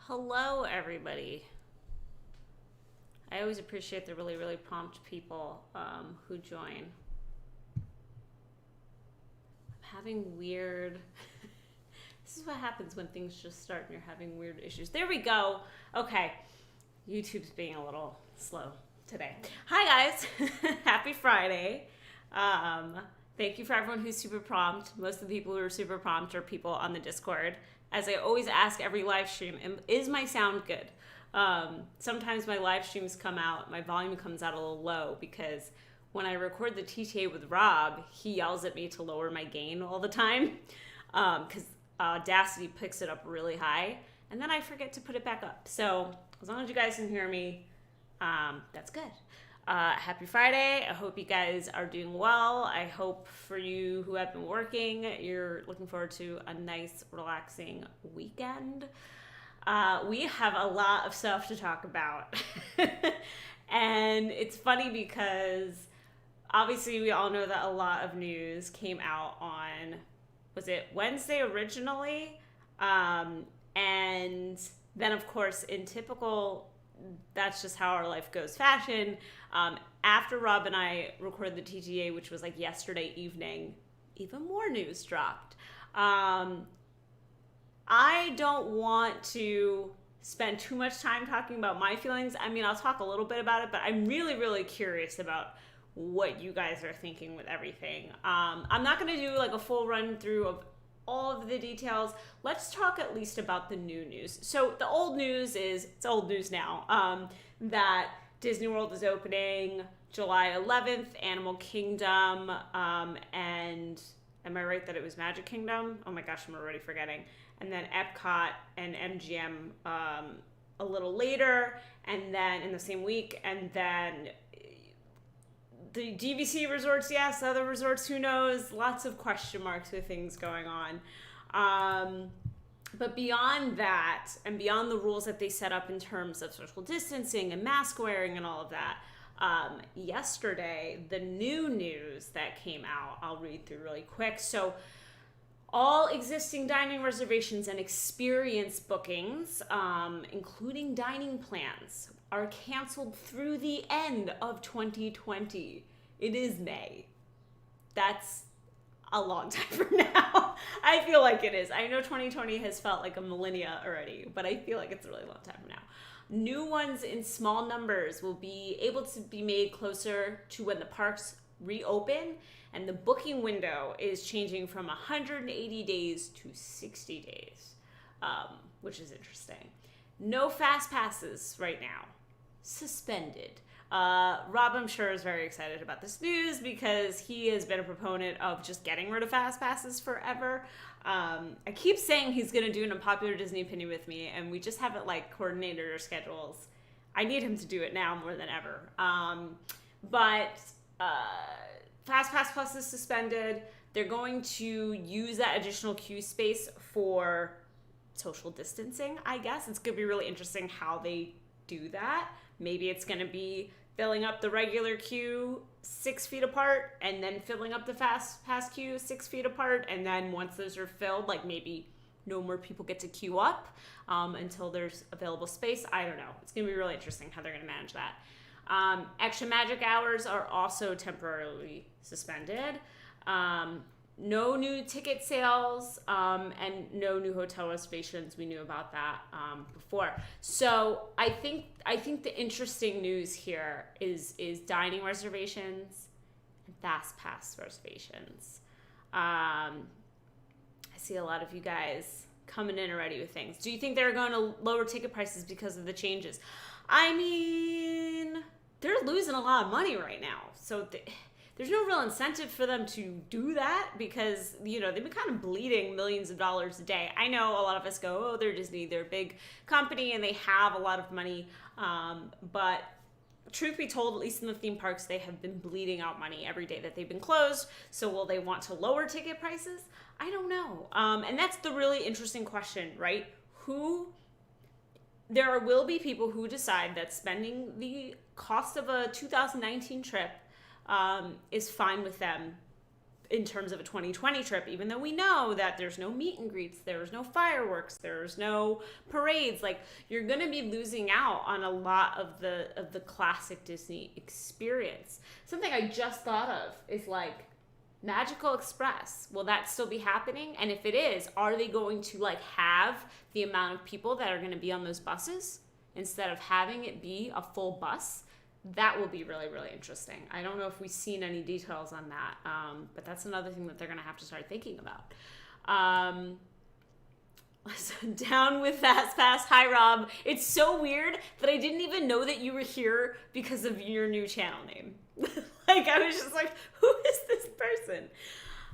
Hello, everybody. I always appreciate the really, really prompt people who join. I'm having weird. This is what happens when things just start and you're having weird issues. There we go. Okay. YouTube's being a little slow today. Hi, guys. Happy Friday. Thank you for everyone who's super prompt. Most of the people who are super prompt are people on the Discord. As I always ask every live stream, is my sound good? Sometimes my live streams come out, my volume comes out a little low because when I record the TTA with Rob, he yells at me to lower my gain all the time because Audacity picks it up really high, and then I forget to put it back up. So as long as you guys can hear me, that's good. Happy Friday. I hope you guys are doing well. I hope for you who have been working, you're looking forward to a nice, relaxing weekend. We have a lot of stuff to talk about. And it's funny because obviously we all know that a lot of news came out on, was it Wednesday originally? And then, of course, in typical, that's just how our life goes fashion. After Rob and I recorded the TTA, which was like yesterday evening, even more news dropped. I don't want to spend too much time talking about my feelings. I mean, I'll talk a little bit about it, but I'm really, really curious about what you guys are thinking with everything. I'm not going to do like a full run through of all of the details. Let's talk at least about the new news. So the old news is, it's old news now, that Disney World is opening July 11th, Animal Kingdom, and am I right that it was Magic Kingdom? Oh my gosh, I'm already forgetting. And then Epcot and MGM a little later, and then in the same week, and then the DVC resorts, yes, other resorts, who knows? Lots of question marks with things going on. But beyond that, and beyond the rules that they set up in terms of social distancing and mask wearing and all of that, yesterday, the new news that came out, I'll read through really quick. So all existing dining reservations and experience bookings, including dining plans, are canceled through the end of 2020. It is May. That's a long time from now. I feel like it is. I know 2020 has felt like a millennia already, but I feel like it's a really long time from now. New ones in small numbers will be able to be made closer to when the parks reopen, and the booking window is changing from 180 days to 60 days, which is interesting. No fast passes right now. Suspended. Rob, I'm sure, is very excited about this news because he has been a proponent of just getting rid of fast passes forever. I keep saying he's going to do an unpopular Disney opinion with me, and we just haven't coordinated our schedules. I need him to do it now more than ever. But Fast Pass Plus is suspended. They're going to use that additional queue space for social distancing, I guess. It's going to be really interesting how they do that. Maybe it's going to be filling up the regular queue 6 feet apart and then filling up the Fast Pass queue 6 feet apart. And then once those are filled, maybe no more people get to queue up until there's available space. I don't know. It's going to be really interesting how they're going to manage that. Extra magic hours are also temporarily suspended. No new ticket sales, and no new hotel reservations. We knew about that before. So I think the interesting news here is dining reservations and fast pass reservations. I see a lot of you guys coming in already with things. Do you think they're going to lower ticket prices because of the changes? I mean, they're losing a lot of money right now, so there's no real incentive for them to do that because, they've been kind of bleeding millions of dollars a day. I know a lot of us go, oh, they're Disney, they're a big company, and they have a lot of money. But truth be told, at least in the theme parks, they have been bleeding out money every day that they've been closed. So will they want to lower ticket prices? I don't know. And that's the really interesting question, right? There will be people who decide that spending the cost of a 2019 trip is fine with them in terms of a 2020 trip, even though we know that there's no meet and greets, there's no fireworks, there's no parades, like you're going to be losing out on a lot of the classic Disney experience. Something I just thought of is like Magical Express. Will that still be happening? And if it is, are they going to like have the amount of people that are going to be on those buses instead of having it be a full bus? That will be really, really interesting. I don't know if we've seen any details on that, but that's another thing that they're going to have to start thinking about. Down with Fast Pass. Hi, Rob. It's so weird that I didn't even know that you were here because of your new channel name. Like, I was just like, who is this person?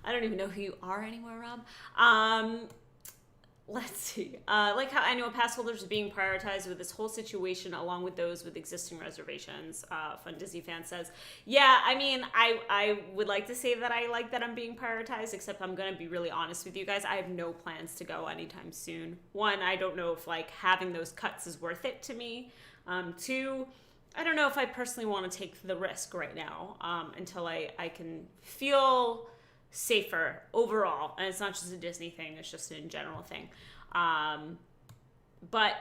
I don't even know who you are anymore, Rob. Let's see. Like how annual pass holders are being prioritized with this whole situation, along with those with existing reservations. Fun Disney fan says, yeah, I mean, I would like to say that I like that I'm being prioritized, except I'm going to be really honest with you guys. I have no plans to go anytime soon. One, I don't know if like having those cuts is worth it to me. Two, I don't know if I personally want to take the risk right now until I can feel safer overall. And it's not just a Disney thing, it's just a general thing. But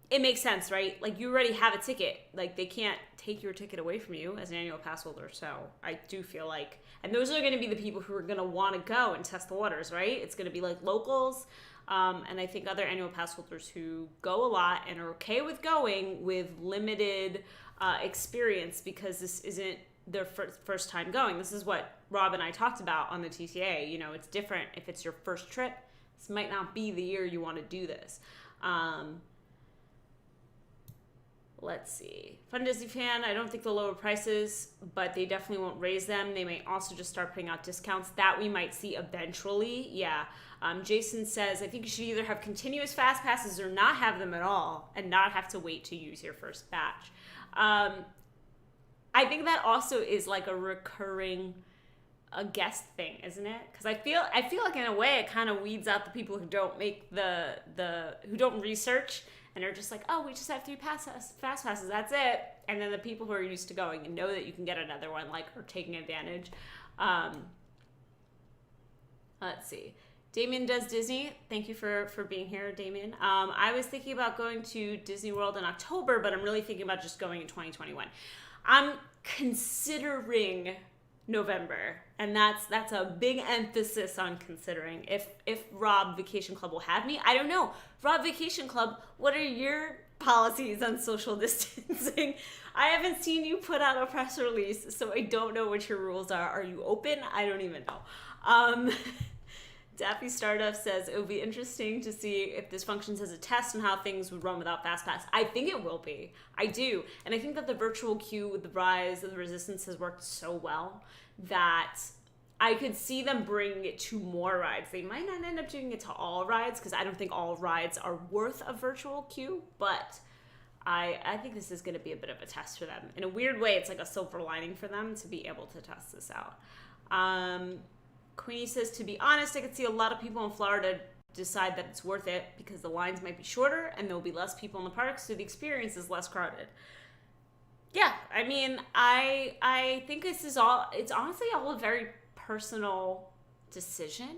it makes sense, right? Like you already have a ticket. Like they can't take your ticket away from you as an annual pass holder. So I do feel like, and those are going to be the people who are going to want to go and test the waters, right? It's going to be like locals. And I think other annual pass holders who go a lot and are okay with going with limited experience because this isn't their first time going. This is what Rob and I talked about on the TTA. You know, it's different if it's your first trip. This might not be the year you want to do this. Let's see. Fun Disney fan, I don't think they'll lower prices, but they definitely won't raise them. They may also just start putting out discounts. That we might see eventually. Yeah. Jason says, I think you should either have continuous fast passes or not have them at all and not have to wait to use your first batch. I think that also is like a recurring guest thing, isn't it? Because I feel like in a way it kind of weeds out the people who don't make who don't research and are just like, oh, we just have 3 fast passes, that's it. And then the people who are used to going and know that you can get another one, like, are taking advantage. Let's see. Damien does Disney. Thank you for being here, Damien. I was thinking about going to Disney World in October, but I'm really thinking about just going in 2021. I'm considering November, and that's a big emphasis on considering. If Rob Vacation Club will have me, I don't know. Rob Vacation Club, what are your policies on social distancing? I haven't seen you put out a press release, so I don't know what your rules are. Are you open? I don't even know. Daffy Stardust says, it would be interesting to see if this functions as a test on how things would run without FastPass. I think it will be. I do. And I think that the virtual queue with the rise of the Resistance has worked so well that I could see them bringing it to more rides. They might not end up doing it to all rides because I don't think all rides are worth a virtual queue, but I think this is going to be a bit of a test for them. In a weird way, it's like a silver lining for them to be able to test this out. Queenie says, to be honest, I could see a lot of people in Florida decide that it's worth it because the lines might be shorter and there'll be less people in the parks, so the experience is less crowded. Yeah, I mean, I think this is all, it's honestly all a very personal decision.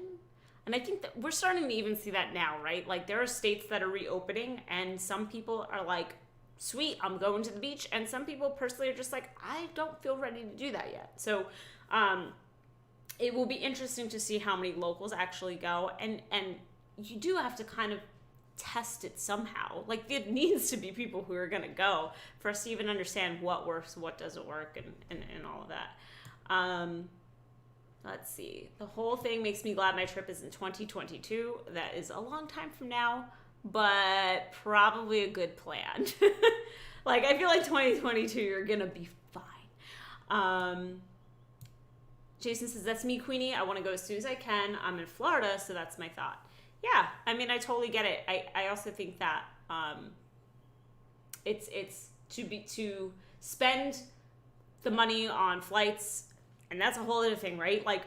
And I think that we're starting to even see that now, right? Like there are states that are reopening and some people are like, sweet, I'm going to the beach. And some people personally are just like, I don't feel ready to do that yet. So, it will be interesting to see how many locals actually go, and you do have to kind of test it somehow. Like it needs to be people who are going to go for us to even understand what works, what doesn't work, and all of that. Let's see. The whole thing makes me glad my trip is in 2022. That is a long time from now, but probably a good plan. Like I feel like 2022, you're going to be fine. Jason says, that's me, Queenie. I want to go as soon as I can. I'm in Florida, so that's my thought. Yeah, I mean, I totally get it. I also think that it's to spend the money on flights, and that's a whole other thing, right? Like,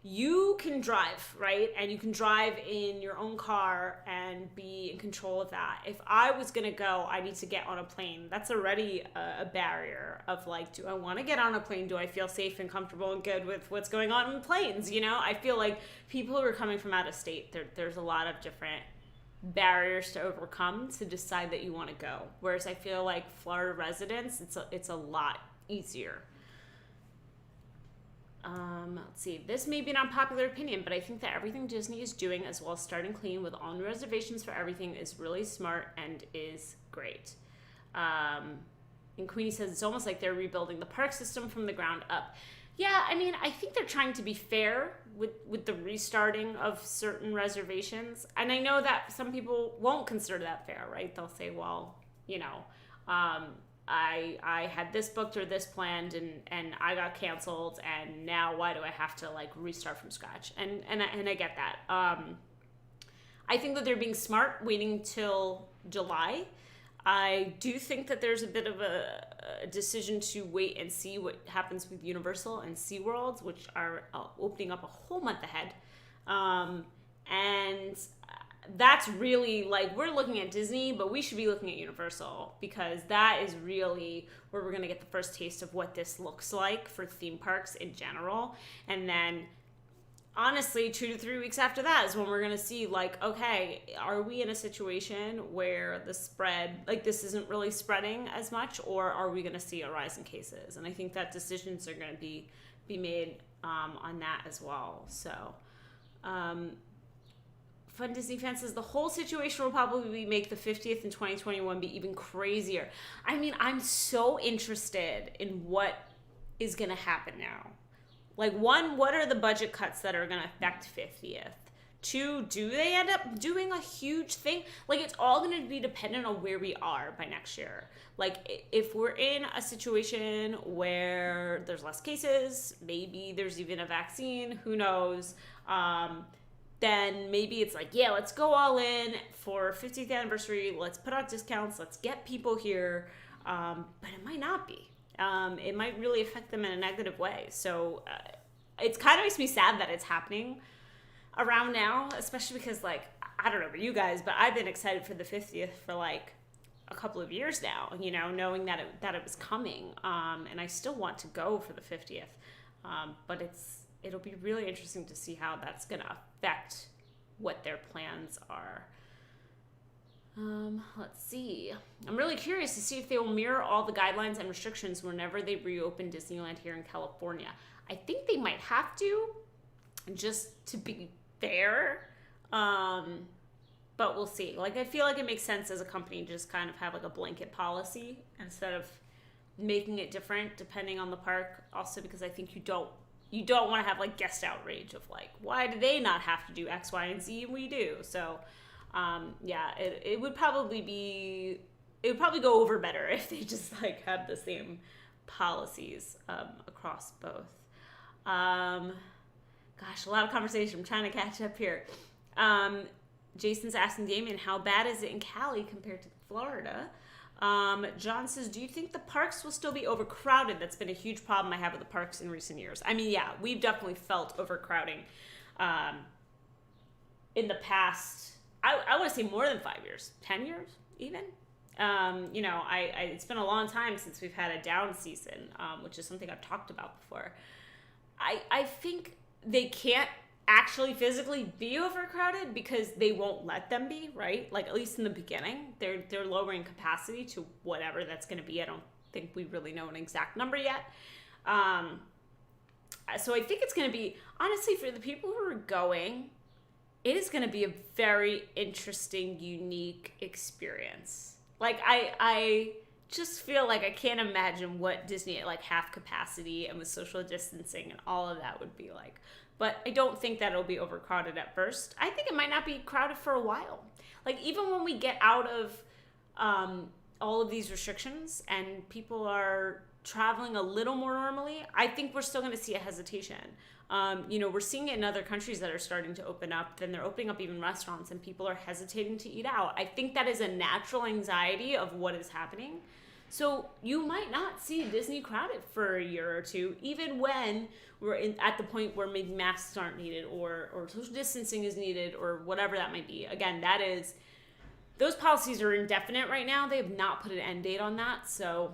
you can drive, right? And you can drive in your own car and be in control of that. If I was going to go, I need to get on a plane. That's already a barrier of like, do I want to get on a plane? Do I feel safe and comfortable and good with what's going on in planes? You know, I feel like people who are coming from out of state, there's a lot of different barriers to overcome to decide that you want to go. Whereas I feel like Florida residents, it's a lot easier. Let's see. This may be an unpopular opinion, but I think that everything Disney is doing, as well as starting clean with all new reservations for everything, is really smart and is great. And Queenie says it's almost like they're rebuilding the park system from the ground up. Yeah, I mean, I think they're trying to be fair with the restarting of certain reservations. And I know that some people won't consider that fair, right? They'll say, well, you know, I had this booked or this planned and I got canceled, and now why do I have to like restart from scratch? And I get that. I think that they're being smart waiting till July. I do think that there's a bit of a decision to wait and see what happens with Universal and SeaWorld, which are opening up a whole month ahead. And that's really like, we're looking at Disney, but we should be looking at Universal, because that is really where we're going to get the first taste of what this looks like for theme parks in general. And then honestly, 2 to 3 weeks after that is when we're going to see like, okay, are we in a situation where the spread, like this isn't really spreading as much, or are we going to see a rise in cases? And I think that decisions are going to be made on that as well. So, Fun Disney Fan says the whole situation will probably make the 50th in 2021 be even crazier. I mean, I'm so interested in what is going to happen now. Like, one, what are the budget cuts that are going to affect 50th? 2, do they end up doing a huge thing? Like, it's all going to be dependent on where we are by next year. Like, if we're in a situation where there's less cases, maybe there's even a vaccine, who knows, then maybe it's like, yeah, let's go all in for 50th anniversary. Let's put out discounts. Let's get people here. But it might not be. It might really affect them in a negative way. So it kind of makes me sad that it's happening around now, especially because, like, I don't know about you guys, but I've been excited for the 50th for like a couple of years now, you know, knowing that it was coming. And I still want to go for the 50th. But it'll be really interesting to see how that's going to affect what their plans are. Let's see. I'm really curious to see if they will mirror all the guidelines and restrictions whenever they reopen Disneyland here in California. I think they might have to, just to be fair. But we'll see. Like, I feel like it makes sense as a company to just kind of have like a blanket policy instead of making it different depending on the park. Also, because I think you don't want to have like guest outrage of like, why do they not have to do X, Y, and Z and we do? So yeah, it would probably go over better if they just like had the same policies across both. Gosh, a lot of conversation. I'm trying to catch up here. Jason's asking Damien, how bad is it in Cali compared to Florida? John says, do you think the parks will still be overcrowded? That's been a huge problem I have with the parks in recent years. I mean, yeah, we've definitely felt overcrowding in the past, I want to say more than 5 years, 10 years even. You know, it's been a long time since we've had a down season, which is something I've talked about before. I think they can't actually physically be overcrowded because they won't let them be, right? Like, at least in the beginning, they're lowering capacity to whatever that's going to be. I don't think we really know an exact number yet. So I think it's going to be, honestly, for the people who are going, it is going to be a very interesting, unique experience. Like, I just feel like I can't imagine what Disney at like half capacity and with social distancing and all of that would be like. But I don't think that it'll be overcrowded at first. I think it might not be crowded for a while. Like, even when we get out of all of these restrictions and people are traveling a little more normally, I think we're still going to see a hesitation. You know, we're seeing it in other countries that are starting to open up. Then they're opening up even restaurants and people are hesitating to eat out. I think that is a natural anxiety of what is happening. So you might not see Disney crowded for a year or two, even when we're at the point where maybe masks aren't needed or social distancing is needed or whatever that might be. Again, those policies are indefinite right now. They have not put an end date on that, so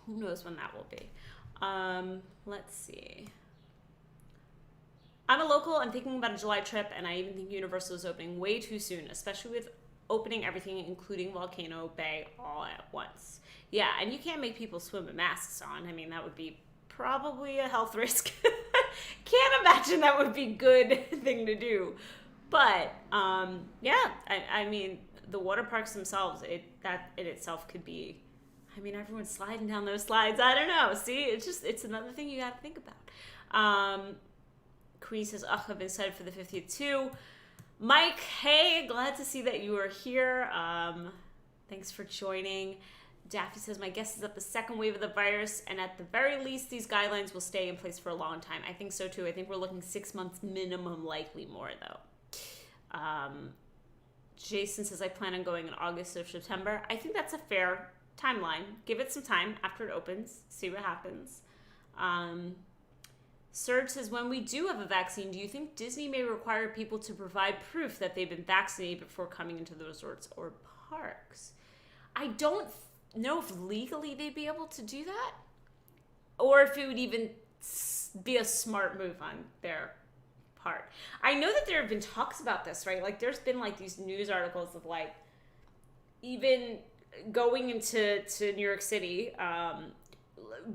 who knows when that will be. Let's see. I'm a local. I'm thinking about a July trip, and I even think Universal is opening way too soon, especially with opening everything, including Volcano Bay, all at once. Yeah, and you can't make people swim with masks on. I mean, that would be probably a health risk. Can't imagine that would be a good thing to do. But, yeah, I mean, the water parks themselves, that in itself could be, I mean, everyone's sliding down those slides. I don't know. See, it's another thing you got to think about. Queen says, ugh, I've been excited for the 50th too. Mike, hey, glad to see that you are here. Thanks for joining. Daffy says, my guess is that the second wave of the virus, and at the very least, these guidelines will stay in place for a long time. I think so too. I think we're looking 6 months minimum, likely more though. Jason says, I plan on going in August or September. I think that's a fair timeline. Give it some time after it opens. See what happens. Serge says, when we do have a vaccine, do you think Disney may require people to provide proof that they've been vaccinated before coming into the resorts or parks? I don't know if legally they'd be able to do that, or if it would even be a smart move on their part. I know that there have been talks about this, right? Like, there's been like these news articles of like, even going into New York City,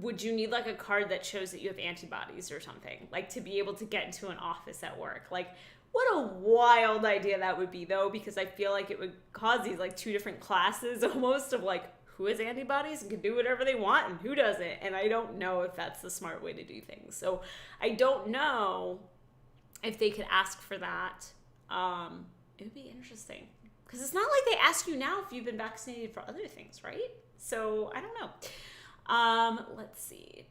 would you need like a card that shows that you have antibodies or something, like to be able to get into an office at work? Like, what a wild idea that would be though, because I feel like it would cause these like two different classes almost of like who has antibodies and can do whatever they want and who doesn't. And I don't know if that's the smart way to do things. So I don't know if they could ask for that. It would be interesting, because it's not like they ask you now if you've been vaccinated for other things, right? So I don't know. Let's see.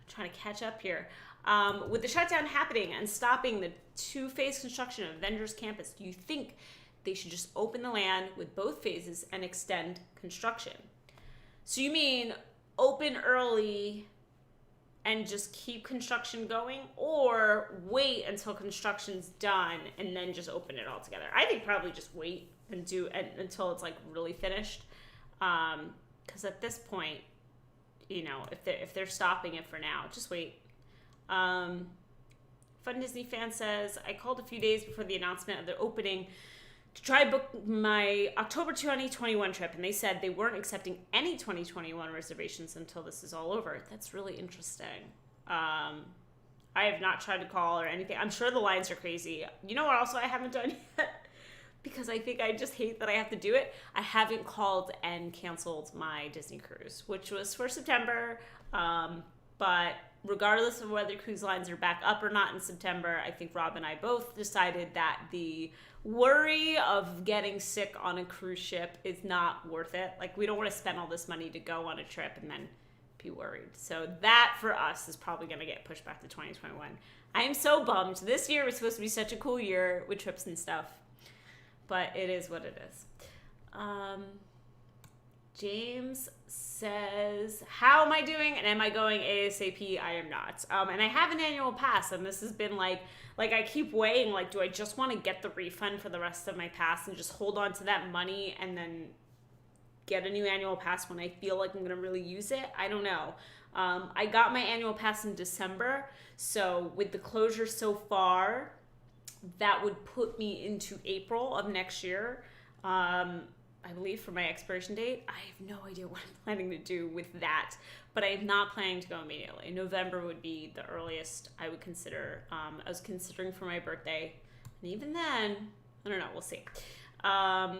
Trying to catch up here. With the shutdown happening and stopping the two-phase construction of Avengers Campus, do you think they should just open the land with both phases and extend construction? So you mean open early and just keep construction going, or wait until construction's done and then just open it all together? I think probably just wait and do it until it's like really finished. Because at this point, you know, if they're stopping it for now, just wait. Fun Disney fan says, I called a few days before the announcement of the opening to try to book my October 2021 trip, and they said they weren't accepting any 2021 reservations until this is all over. That's really interesting. I have not tried to call or anything. I'm sure the lines are crazy. You know what also I haven't done yet? Because I think I just hate that I have to do it. I haven't called and canceled my Disney cruise, which was for September. But regardless of whether cruise lines are back up or not in September, I think Rob and I both decided that the worry of getting sick on a cruise ship is not worth it. Like, we don't want to spend all this money to go on a trip and then be worried. So that for us is probably going to get pushed back to 2021. I am so bummed. This year was supposed to be such a cool year with trips and stuff. But it is what it is. James says, how am I doing? And am I going ASAP? I am not. And I have an annual pass. And this has been like I keep weighing, like, do I just want to get the refund for the rest of my pass and just hold on to that money and then get a new annual pass when I feel like I'm going to really use it? I don't know. I got my annual pass in December. So with the closure so far, that would put me into April of next year, I believe, for my expiration date. I have no idea what I'm planning to do with that, but I am not planning to go immediately. November would be the earliest I would consider. I was considering for my birthday, and even then, I don't know, we'll see. I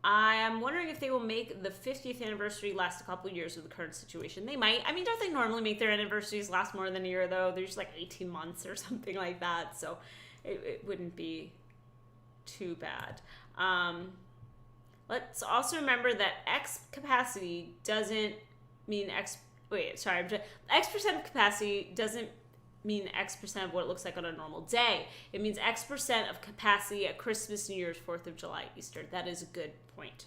am wondering if they will make the 50th anniversary last a couple of years with the current situation. They might. I mean, don't they normally make their anniversaries last more than a year, though? They're just like 18 months or something like that, so it wouldn't be too bad. Let's also remember that X capacity doesn't mean X percent of capacity doesn't mean X percent of what it looks like on a normal day. It means X percent of capacity at Christmas, New Year's, 4th of July, Easter. That is a good point.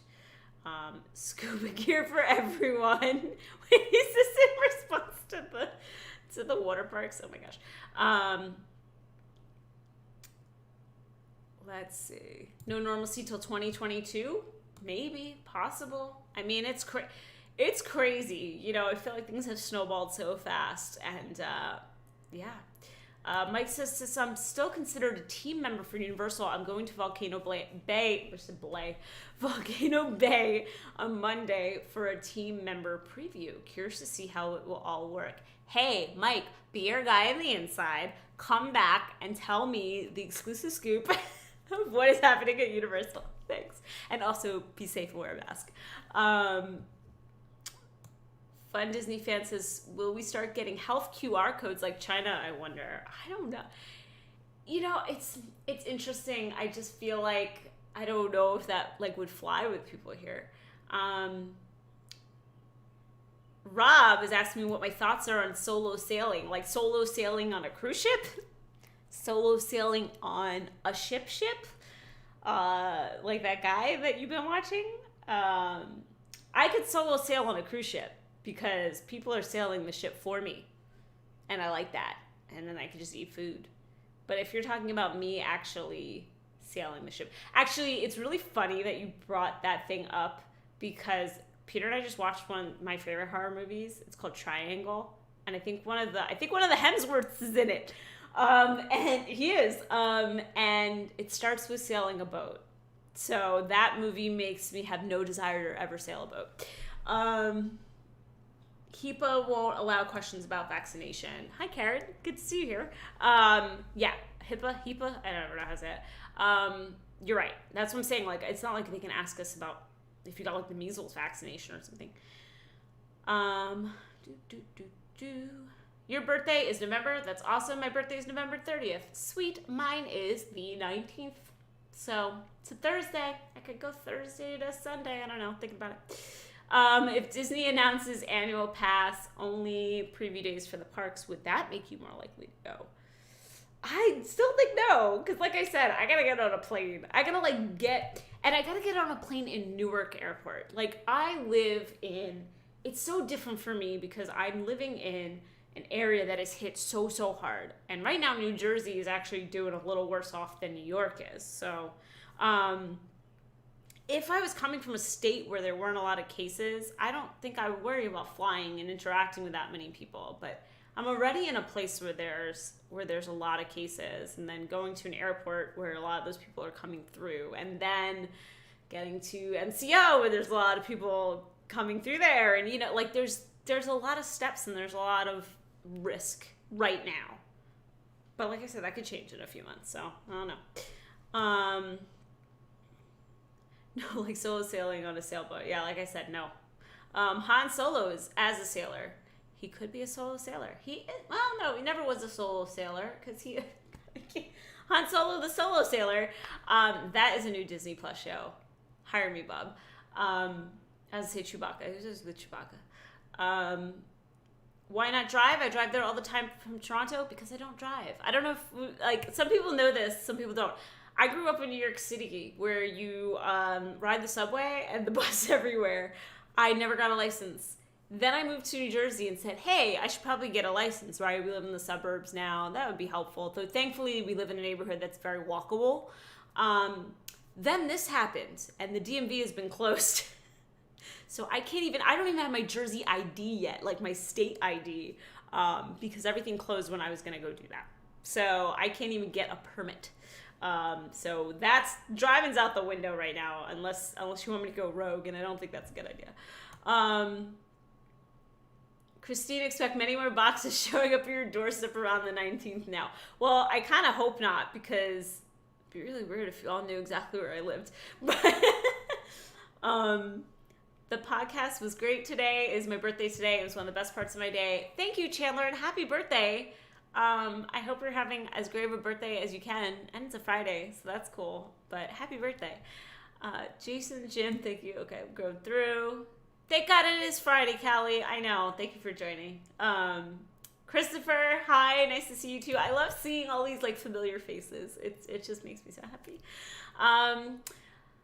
Scuba gear for everyone. Wait, is this in response to the water parks? Oh my gosh. Let's see. No normalcy till 2022? Maybe. Possible. I mean, it's crazy. You know, I feel like things have snowballed so fast. And, yeah. Mike says, since I'm still considered a team member for Universal, I'm going to Volcano Bay on Monday for a team member preview. Curious to see how it will all work. Hey, Mike, be our guy on the inside. Come back and tell me the exclusive scoop of what is happening at Universal. Thanks. And also, be safe and wear a mask. Fun Disney fan says, will we start getting health QR codes like China, I wonder? I don't know. You know, it's interesting. I just feel like, I don't know if that like would fly with people here. Rob is asking me what my thoughts are on solo sailing. Like solo sailing on a cruise ship? Solo sailing on a ship? Like that guy that you've been watching? I could solo sail on a cruise ship, because people are sailing the ship for me. And I like that. And then I can just eat food. But if you're talking about me actually sailing the ship. Actually, it's really funny that you brought that thing up, because Peter and I just watched one of my favorite horror movies. It's called Triangle. And I think one of the Hemsworths is in it. And he is. And it starts with sailing a boat. So that movie makes me have no desire to ever sail a boat. HIPAA won't allow questions about vaccination. Hi, Karen. Good to see you here. Yeah, HIPAA, I don't know how to say it. You're right. That's what I'm saying. Like, it's not like they can ask us about if you got, like, the measles vaccination or something. Your birthday is November. That's awesome. My birthday is November 30th. Sweet. Mine is the 19th. So, it's a Thursday. I could go Thursday to Sunday. I don't know. Think about it. If Disney announces annual pass only preview days for the parks, would that make you more likely to go? I still think no, because like I said, I gotta get on a plane. I gotta get on a plane in Newark Airport. Like, it's so different for me because I'm living in an area that is hit so hard. And right now, New Jersey is actually doing a little worse off than New York is. So, if I was coming from a state where there weren't a lot of cases, I don't think I would worry about flying and interacting with that many people. But I'm already in a place where there's a lot of cases, and then going to an airport where a lot of those people are coming through, and then getting to NCO where there's a lot of people coming through there, and like there's a lot of steps and there's a lot of risk right now. But like I said, that could change in a few months, so I don't know. No, like solo sailing on a sailboat. Yeah, like I said, no. Han Solo is as a sailor. He could be a solo sailor. No, he never was a solo sailor because Han Solo the solo sailor. That is a new Disney Plus show. Hire me, Bob. As I say, Chewbacca. Who's with Chewbacca? Why not drive? I drive there all the time from Toronto because I don't drive. I don't know if some people know this, some people don't. I grew up in New York City where you ride the subway and the bus everywhere. I never got a license. Then I moved to New Jersey and said, hey, I should probably get a license, right? We live in the suburbs now. That would be helpful. So thankfully, we live in a neighborhood that's very walkable. Then this happened, and the DMV has been closed. So I don't even have my Jersey ID yet, like my state ID, because everything closed when I was going to go do that. So I can't even get a permit. So driving's out the window right now, unless you want me to go rogue, and I don't think that's a good idea. Christine, expect many more boxes showing up at your doorstep around the 19th now. Well, I kind of hope not, because it'd be really weird if you all knew exactly where I lived. But the podcast was great today. It is my birthday today. It was one of the best parts of my day. Thank you, Chandler, and happy birthday. I hope you're having as great of a birthday as you can. And it's a Friday, so that's cool. But happy birthday. Jason, Jim, thank you. Okay, I'm going through. Thank God it is Friday, Callie. I know. Thank you for joining. Christopher, hi. Nice to see you too. I love seeing all these familiar faces. It just makes me so happy.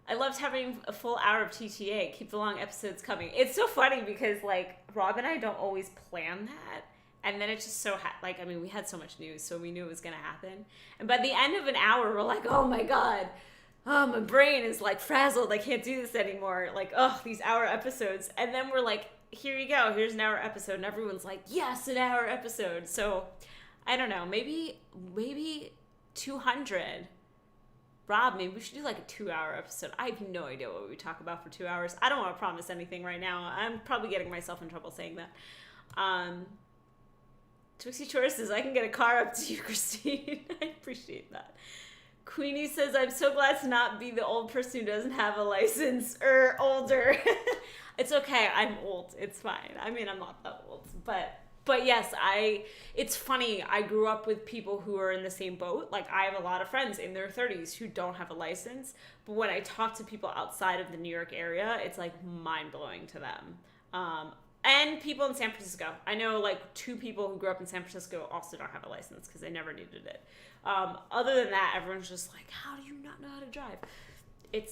I loved having a full hour of TTA. Keep the long episodes coming. It's so funny because, like, Rob and I don't always plan that. And then it just so, we had so much news, so we knew it was going to happen. And by the end of an hour, we're like, oh my God. Oh, my brain is, like, frazzled. I can't do this anymore. Like, oh, these hour episodes. And then we're like, here you go. Here's an hour episode. And everyone's like, yes, an hour episode. So, I don't know. Maybe 200. Rob, maybe we should do like a 2-hour episode. I have no idea what we talk about for 2 hours. I don't want to promise anything right now. I'm probably getting myself in trouble saying that. Twixie Chore says, I can get a car up to you, Christine. I appreciate that. Queenie says, I'm so glad to not be the old person who doesn't have a license or older. It's okay. I'm old. It's fine. I mean, I'm not that old, but yes, it's funny. I grew up with people who are in the same boat. Like, I have a lot of friends in their 30s who don't have a license. But when I talk to people outside of the New York area, it's like mind-blowing to them. And people in San Francisco. I know like 2 people who grew up in San Francisco also don't have a license because they never needed it. Other than that, everyone's just like, how do you not know how to drive? You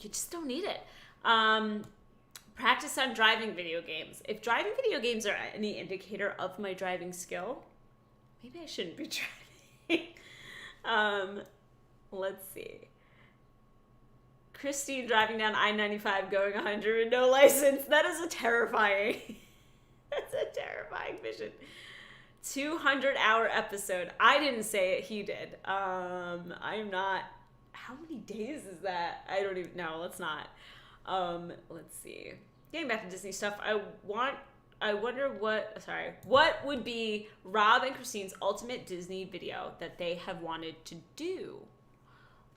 just don't need it. Practice on driving video games. If driving video games are any indicator of my driving skill, maybe I shouldn't be driving. Let's see. Christine driving down I-95 going 100 with no license. That is that's a terrifying vision. 200-hour episode. I didn't say it, he did. I am not. How many days is that? I don't even know. Let's not. Let's see. Getting back to Disney stuff, I wonder what would be Rob and Christine's ultimate Disney video that they have wanted to do?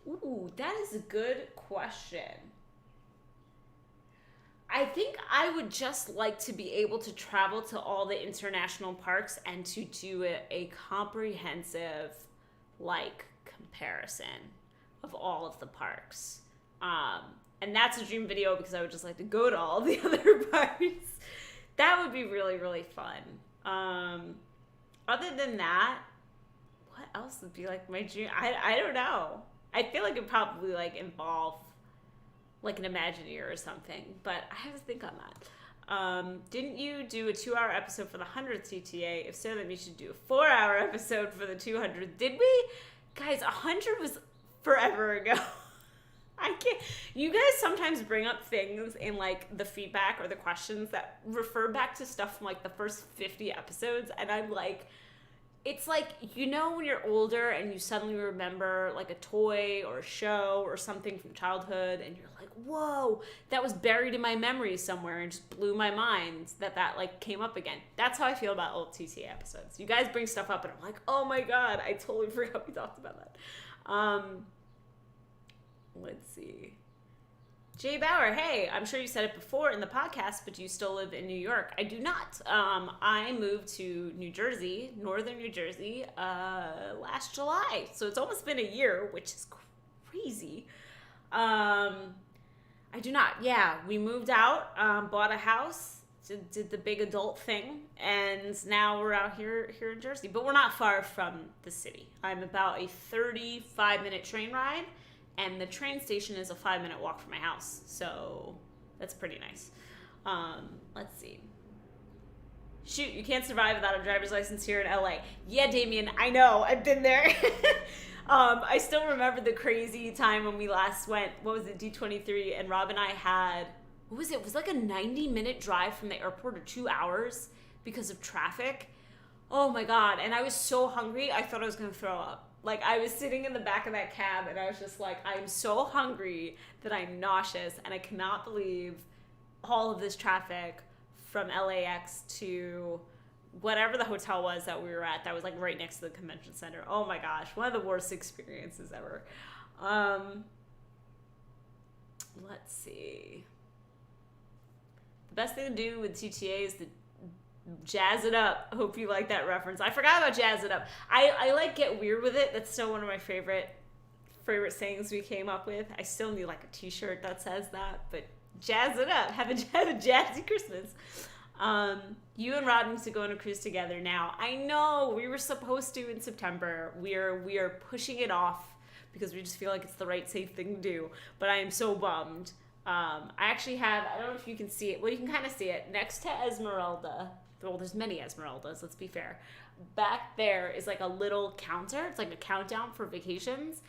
Ooh, that is a good question. I think I would just like to be able to travel to all the international parks and to do a comprehensive, comparison of all of the parks. And that's a dream video because I would just like to go to all the other parks. That would be really, really fun. Other than that, what else would be like my dream? I don't know. I feel like it'd probably involve like an Imagineer or something, but I have to think on that. Didn't you do a 2-hour episode for the 100th CTA? If so, then we should do a 4-hour episode for the 200th. Did we? Guys, 100 was forever ago. I can't. You guys sometimes bring up things in the feedback or the questions that refer back to stuff from the first 50 episodes, and I'm like, it's when you're older and you suddenly remember a toy or a show or something from childhood, and you're like, whoa, that was buried in my memory somewhere and just blew my mind that came up again. That's how I feel about old TCA episodes. You guys bring stuff up and I'm like, oh my god, I totally forgot we talked about that. Let's see. Jay Bauer, hey, I'm sure you said it before in the podcast, but do you still live in New York? I do not. I moved to New Jersey, northern New Jersey, last July. So it's almost been a year, which is crazy. I do not. Yeah, we moved out, bought a house, did the big adult thing, and now we're out here in Jersey. But we're not far from the city. I'm about a 35-minute train ride. And the train station is a 5-minute walk from my house. So that's pretty nice. Let's see. Shoot, you can't survive without a driver's license here in LA. Yeah, Damien, I know. I've been there. I still remember the crazy time when we last went. What was it, D23? And Rob and I had, what was it? It was like a 90-minute drive from the airport, or 2 hours because of traffic. Oh my God. And I was so hungry, I thought I was going to throw up. I was sitting in the back of that cab, and I was just like, I'm so hungry that I'm nauseous, and I cannot believe all of this traffic from LAX to whatever the hotel was that we were at that was right next to the convention center. Oh my gosh, one of the worst experiences ever. Let's see. The best thing to do with TTA is to jazz it up. Hope you like that reference. I forgot about jazz it up. I get weird with it. That's still one of my favorite sayings we came up with. I still need a t-shirt that says that, but jazz it up. Have a jazzy Christmas. You and Rob need to go on a cruise together now. I know we were supposed to in September. We are pushing it off because we just feel like it's the right safe thing to do. But I am so bummed. I actually have, I don't know if you can see it. Well, you can kind of see it. Next to Esmeralda, well, there's many Esmeraldas, let's be fair. Back there is like a little counter. It's like a countdown for vacations.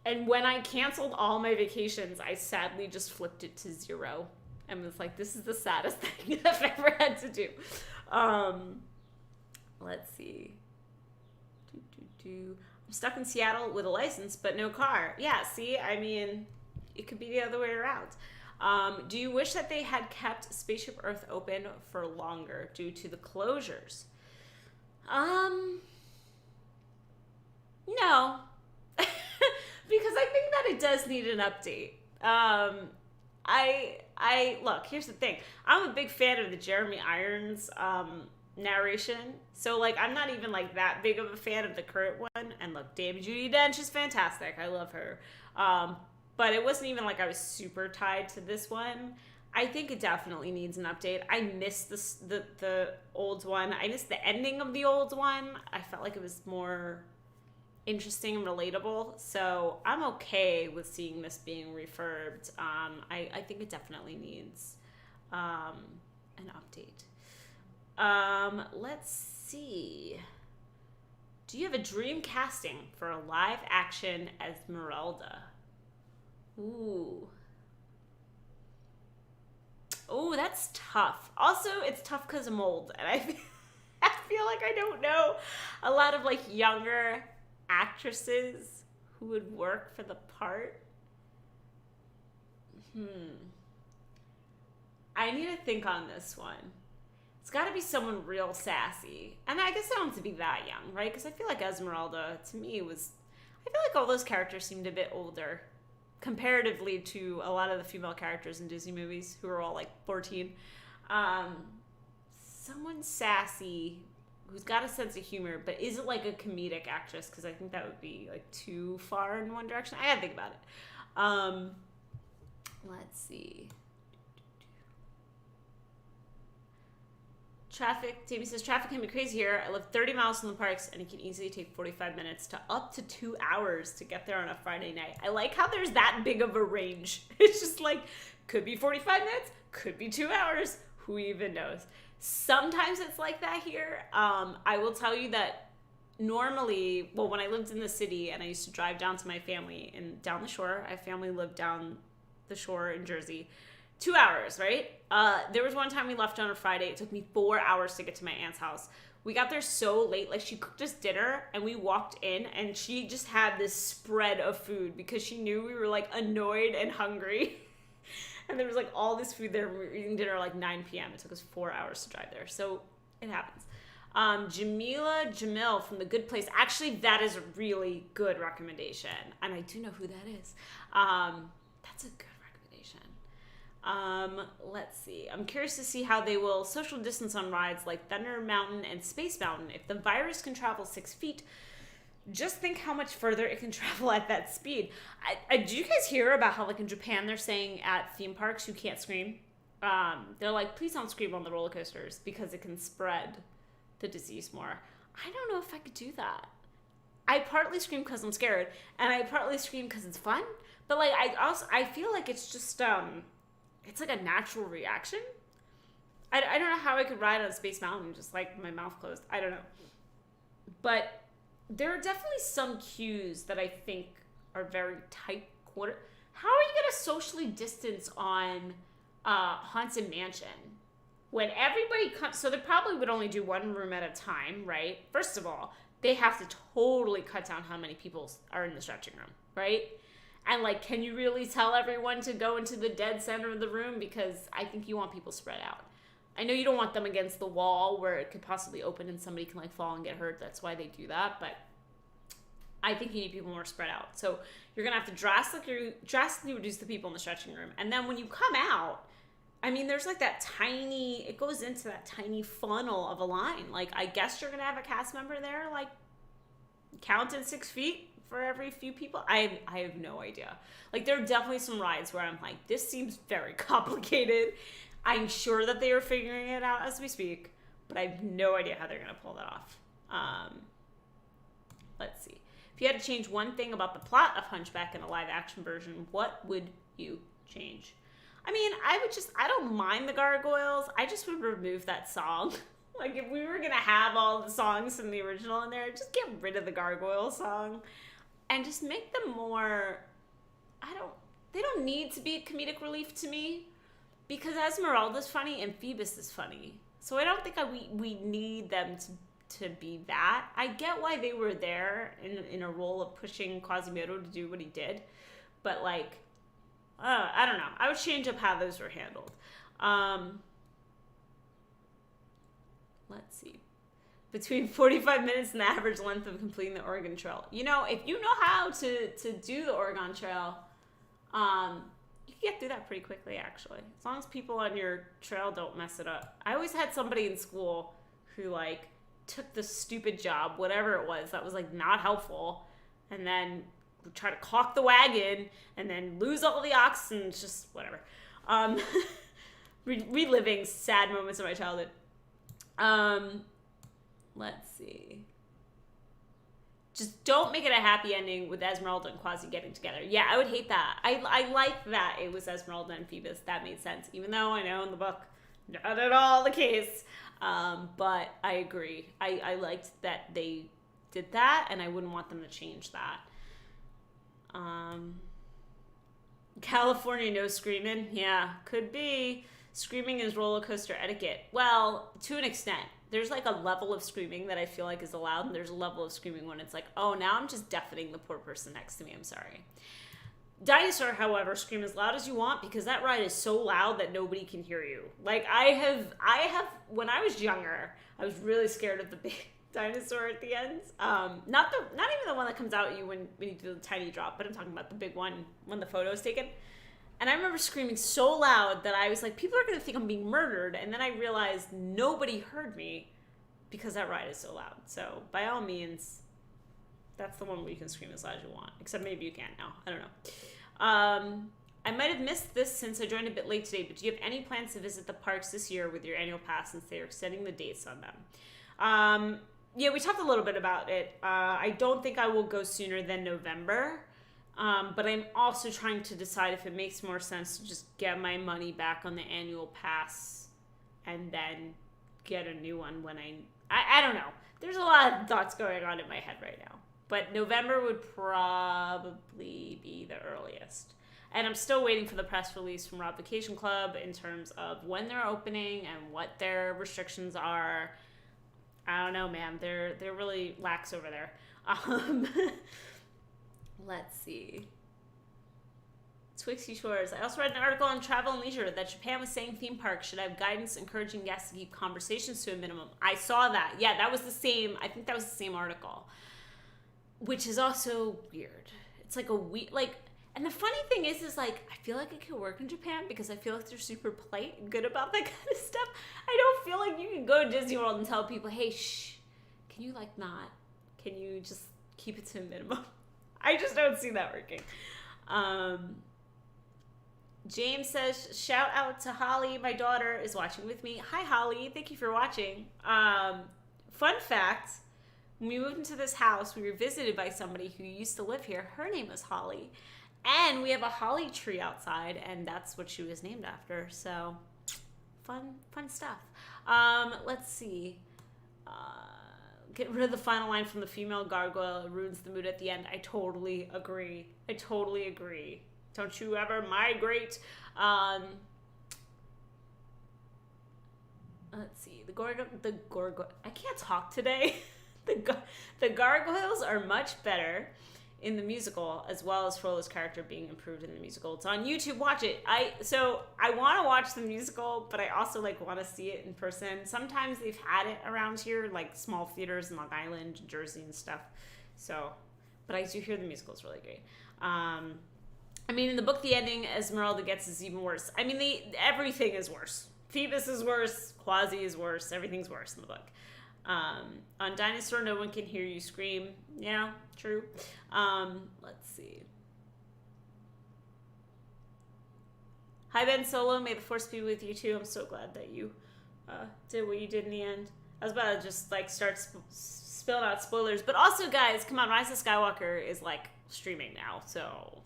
And when I canceled all my vacations, I sadly just flipped it to 0. And was like, this is the saddest thing I've ever had to do. Let's see. I'm stuck in Seattle with a license, but no car. Yeah, see, I mean, it could be the other way around. Do you wish that they had kept Spaceship Earth open for longer due to the closures? No. Because I think that it does need an update. I look, here's the thing. I'm a big fan of the Jeremy Irons narration. So like I'm not even like that big of a fan of the current one. And look, Dame Judi Dench is fantastic. I love her. But it wasn't even like I was super tied to this one. I think it definitely needs an update. I missed the old one. I missed the ending of the old one. I felt like it was more interesting and relatable. So I'm okay with seeing this being refurbed. I think it definitely needs an update. Let's see. Do you have a dream casting for a live action Esmeralda? Ooh. Oh, that's tough. Also, it's tough because I'm old, and I feel like I don't know a lot of like younger actresses who would work for the part. I need to think on this one. It's got to be someone real sassy, and I guess I don't have to be that young, right? Because I feel like Esmeralda to me I feel like all those characters seemed a bit older comparatively to a lot of the female characters in Disney movies who are all like 14. Someone sassy who's got a sense of humor but isn't like a comedic actress, because I think that would be like too far in one direction. I gotta think about it. Let's see. Traffic, Tammy says, traffic can be crazy here. I live 30 miles from the parks, and it can easily take 45 minutes to up to 2 hours to get there on a Friday night. I like how there's that big of a range. It's just like, could be 45 minutes, could be 2 hours, who even knows? Sometimes it's like that here. I will tell you that normally, well, when I lived in the city and I used to drive down to my family and down the shore, I family lived down the shore in Jersey, 2 hours, right? There was one time we left on a Friday. It took me 4 hours to get to my aunt's house. We got there so late, like she cooked us dinner and we walked in and she just had this spread of food because she knew we were like annoyed and hungry. And there was like all this food there. We were eating dinner like 9 p.m. It took us 4 hours to drive there. So it happens. Jamil from The Good Place. Actually, that is a really good recommendation. And I do know who that is. That's a good recommendation. Let's see. I'm curious to see how they will social distance on rides like Thunder Mountain and Space Mountain. If the virus can travel 6 feet, just think how much further it can travel at that speed. Do you guys hear about how, like, in Japan, they're saying at theme parks you can't scream? They're like, please don't scream on the roller coasters because it can spread the disease more. I don't know if I could do that. I partly scream because I'm scared, and I partly scream because it's fun. But, like, I feel like it's just, it's like a natural reaction. I don't know how I could ride on Space Mountain just, like, my mouth closed. I don't know. But there are definitely some cues that I think are very tight quarter. How are you going to socially distance on Haunted Mansion when everybody comes? So they probably would only do one room at a time, right? First of all, they have to totally cut down how many people are in the stretching room, right? And, like, can you really tell everyone to go into the dead center of the room? Because I think you want people spread out. I know you don't want them against the wall where it could possibly open and somebody can, like, fall and get hurt. That's why they do that. But I think you need people more spread out. So you're going to have to drastically reduce the people in the stretching room. And then when you come out, I mean, there's, like, it goes into that tiny funnel of a line. Like, I guess you're going to have a cast member there, like, counting 6 feet for every few people. I have no idea. Like, there are definitely some rides where I'm like, this seems very complicated. I'm sure that they are figuring it out as we speak, but I have no idea how they're going to pull that off. Let's see. you had to change one thing about the plot of Hunchback in a live action version, what would you change? I mean, I don't mind the gargoyles. I just would remove that song. Like, if we were going to have all the songs from the original in there, just get rid of the gargoyle song and just make them more, they don't need to be a comedic relief to me, because Esmeralda's funny and Phoebus is funny. So I don't think we need them to be that. I get why they were there in a role of pushing Quasimodo to do what he did, but like, I don't know. I would change up how those were handled. Let's see. Between 45 minutes and the average length of completing the Oregon Trail. You know, if you know how to do the Oregon Trail, you can get through that pretty quickly, actually. As long as people on your trail don't mess it up. I always had somebody in school who, like, took the stupid job, whatever it was, that was, like, not helpful, and then try to caulk the wagon, and then lose all the oxen, just whatever. Reliving sad moments of my childhood. Let's see. Just don't make it a happy ending with Esmeralda and Quasi getting together. Yeah, I would hate that. I like that it was Esmeralda and Phoebus. That made sense. Even though I know in the book, not at all the case. But I agree. I liked that they did that, and I wouldn't want them to change that. California, no screaming. Yeah, could be. Screaming is roller coaster etiquette. Well, to an extent. There's like a level of screaming that I feel like is allowed, and there's a level of screaming when it's like, oh, now I'm just deafening the poor person next to me. I'm sorry. Dinosaur, however, scream as loud as you want, because that ride is so loud that nobody can hear you. Like, I have, when I was younger, I was really scared of the big dinosaur at the end. Not even the one that comes out at you when you do the tiny drop, but I'm talking about the big one when the photo is taken. And I remember screaming so loud that I was like, people are going to think I'm being murdered. And then I realized nobody heard me because that ride is so loud. So by all means, that's the one where you can scream as loud as you want. Except maybe you can't now. I don't know. I might have missed this since I joined a bit late today, but do you have any plans to visit the parks this year with your annual pass since they are extending the dates on them? Yeah, we talked a little bit about it. I don't think I will go sooner than November. But I'm also trying to decide if it makes more sense to just get my money back on the annual pass and then get a new one when I don't know. There's a lot of thoughts going on in my head right now. But November would probably be the earliest. And I'm still waiting for the press release from Rob Vacation Club in terms of when they're opening and what their restrictions are. I don't know, man. They're really lax over there. Let's see. Twixie Shores. I also read an article on Travel and Leisure that Japan was saying theme parks should have guidance encouraging guests to keep conversations to a minimum. I saw that. Yeah, that was the same. I think that was the same article. Which is also weird. It's like and the funny thing is like, I feel like it could work in Japan because I feel like they're super polite and good about that kind of stuff. I don't feel like you can go to Disney World and tell people, hey, shh, can you like not? Can you just keep it to a minimum? I just don't see that working. James says, shout out to Holly. My daughter is watching with me. Hi, Holly. Thank you for watching. Fun fact, when we moved into this house, we were visited by somebody who used to live here. Her name was Holly. And we have a holly tree outside, and that's what she was named after. So, fun stuff. Let's see. Get rid of the final line from the female gargoyle. It ruins the mood at the end. I totally agree. Don't you ever migrate. Let's see. I can't talk today. The gargoyles are much better in the musical, as well as Frollo's character being improved in the musical. It's on YouTube. Watch it. I want to watch the musical, but I also want to see it in person. Sometimes they've had it around here, like small theaters in Long Island, Jersey, and stuff. So, but I do hear the musical is really great. In the book, the ending Esmeralda gets is even worse. Everything is worse. Phoebus is worse. Quasi is worse. Everything's worse in the book. On Dinosaur, no one can hear you scream. Yeah, true. Let's see. Hi, Ben Solo. May the force be with you, too. I'm so glad that you did what you did in the end. I was about to just, start spilling out spoilers. But also, guys, come on, Rise of Skywalker is like streaming now, so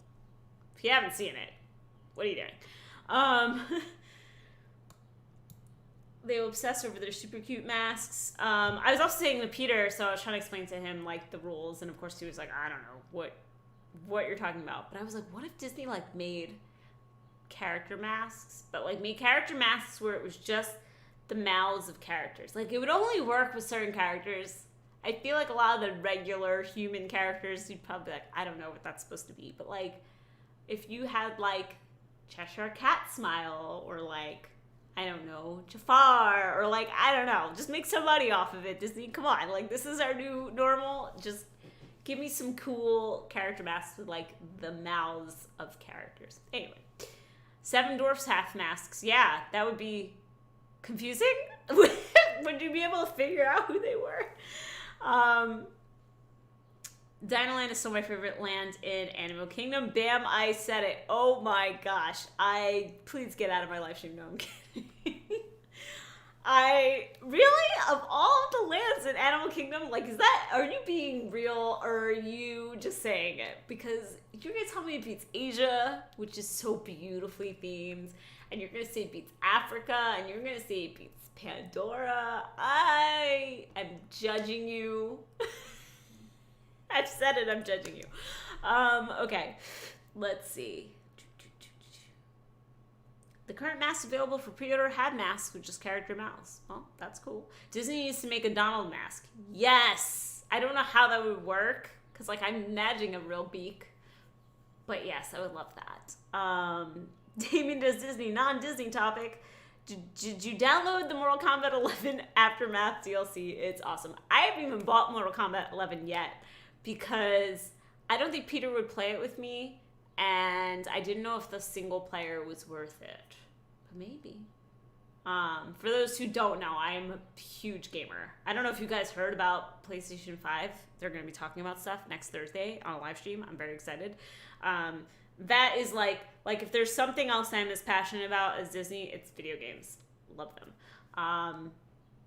if you haven't seen it, what are you doing? They obsess over their super cute masks. I was also saying to Peter, so I was trying to explain to him like the rules, and of course he was like, I don't know what you're talking about. But I was like, what if Disney like made character masks, but like made character masks where it was just the mouths of characters? Like it would only work with certain characters. I feel like a lot of the regular human characters, you'd probably be like, I don't know what that's supposed to be. But like if you had like Cheshire Cat smile, or like, I don't know, Jafar, or like, I don't know, just make some money off of it, Disney. Come on, like this is our new normal. Just give me some cool character masks with like the mouths of characters. Anyway, Seven Dwarfs half masks. Yeah, that would be confusing. Would you be able to figure out who they were? Dinoland is still my favorite land in Animal Kingdom. Bam, I said it. Oh my gosh. Please get out of my live stream. No, I'm kidding. Of all of the lands in Animal Kingdom, like, are you being real, or are you just saying it? Because you're going to tell me it beats Asia, which is so beautifully themed, and you're going to say it beats Africa, and you're going to say it beats Pandora. I am judging you. I've said it, I'm judging you. Okay, let's see. The current masks available for pre-order had masks with just character mouths. Well, that's cool. Disney needs to make a Donald mask. Yes! I don't know how that would work, because like I'm imagining a real beak. But yes, I would love that. Damien does Disney, non-Disney topic. Did you download the Mortal Kombat 11 Aftermath DLC? It's awesome. I haven't even bought Mortal Kombat 11 yet, because I don't think Peter would play it with me, and I didn't know if the single player was worth it. But maybe. For those who don't know, I'm a huge gamer. I don't know if you guys heard about PlayStation 5. They're going to be talking about stuff next Thursday on a live stream. I'm very excited. That is like if there's something else I'm as passionate about as Disney, it's video games. Love them.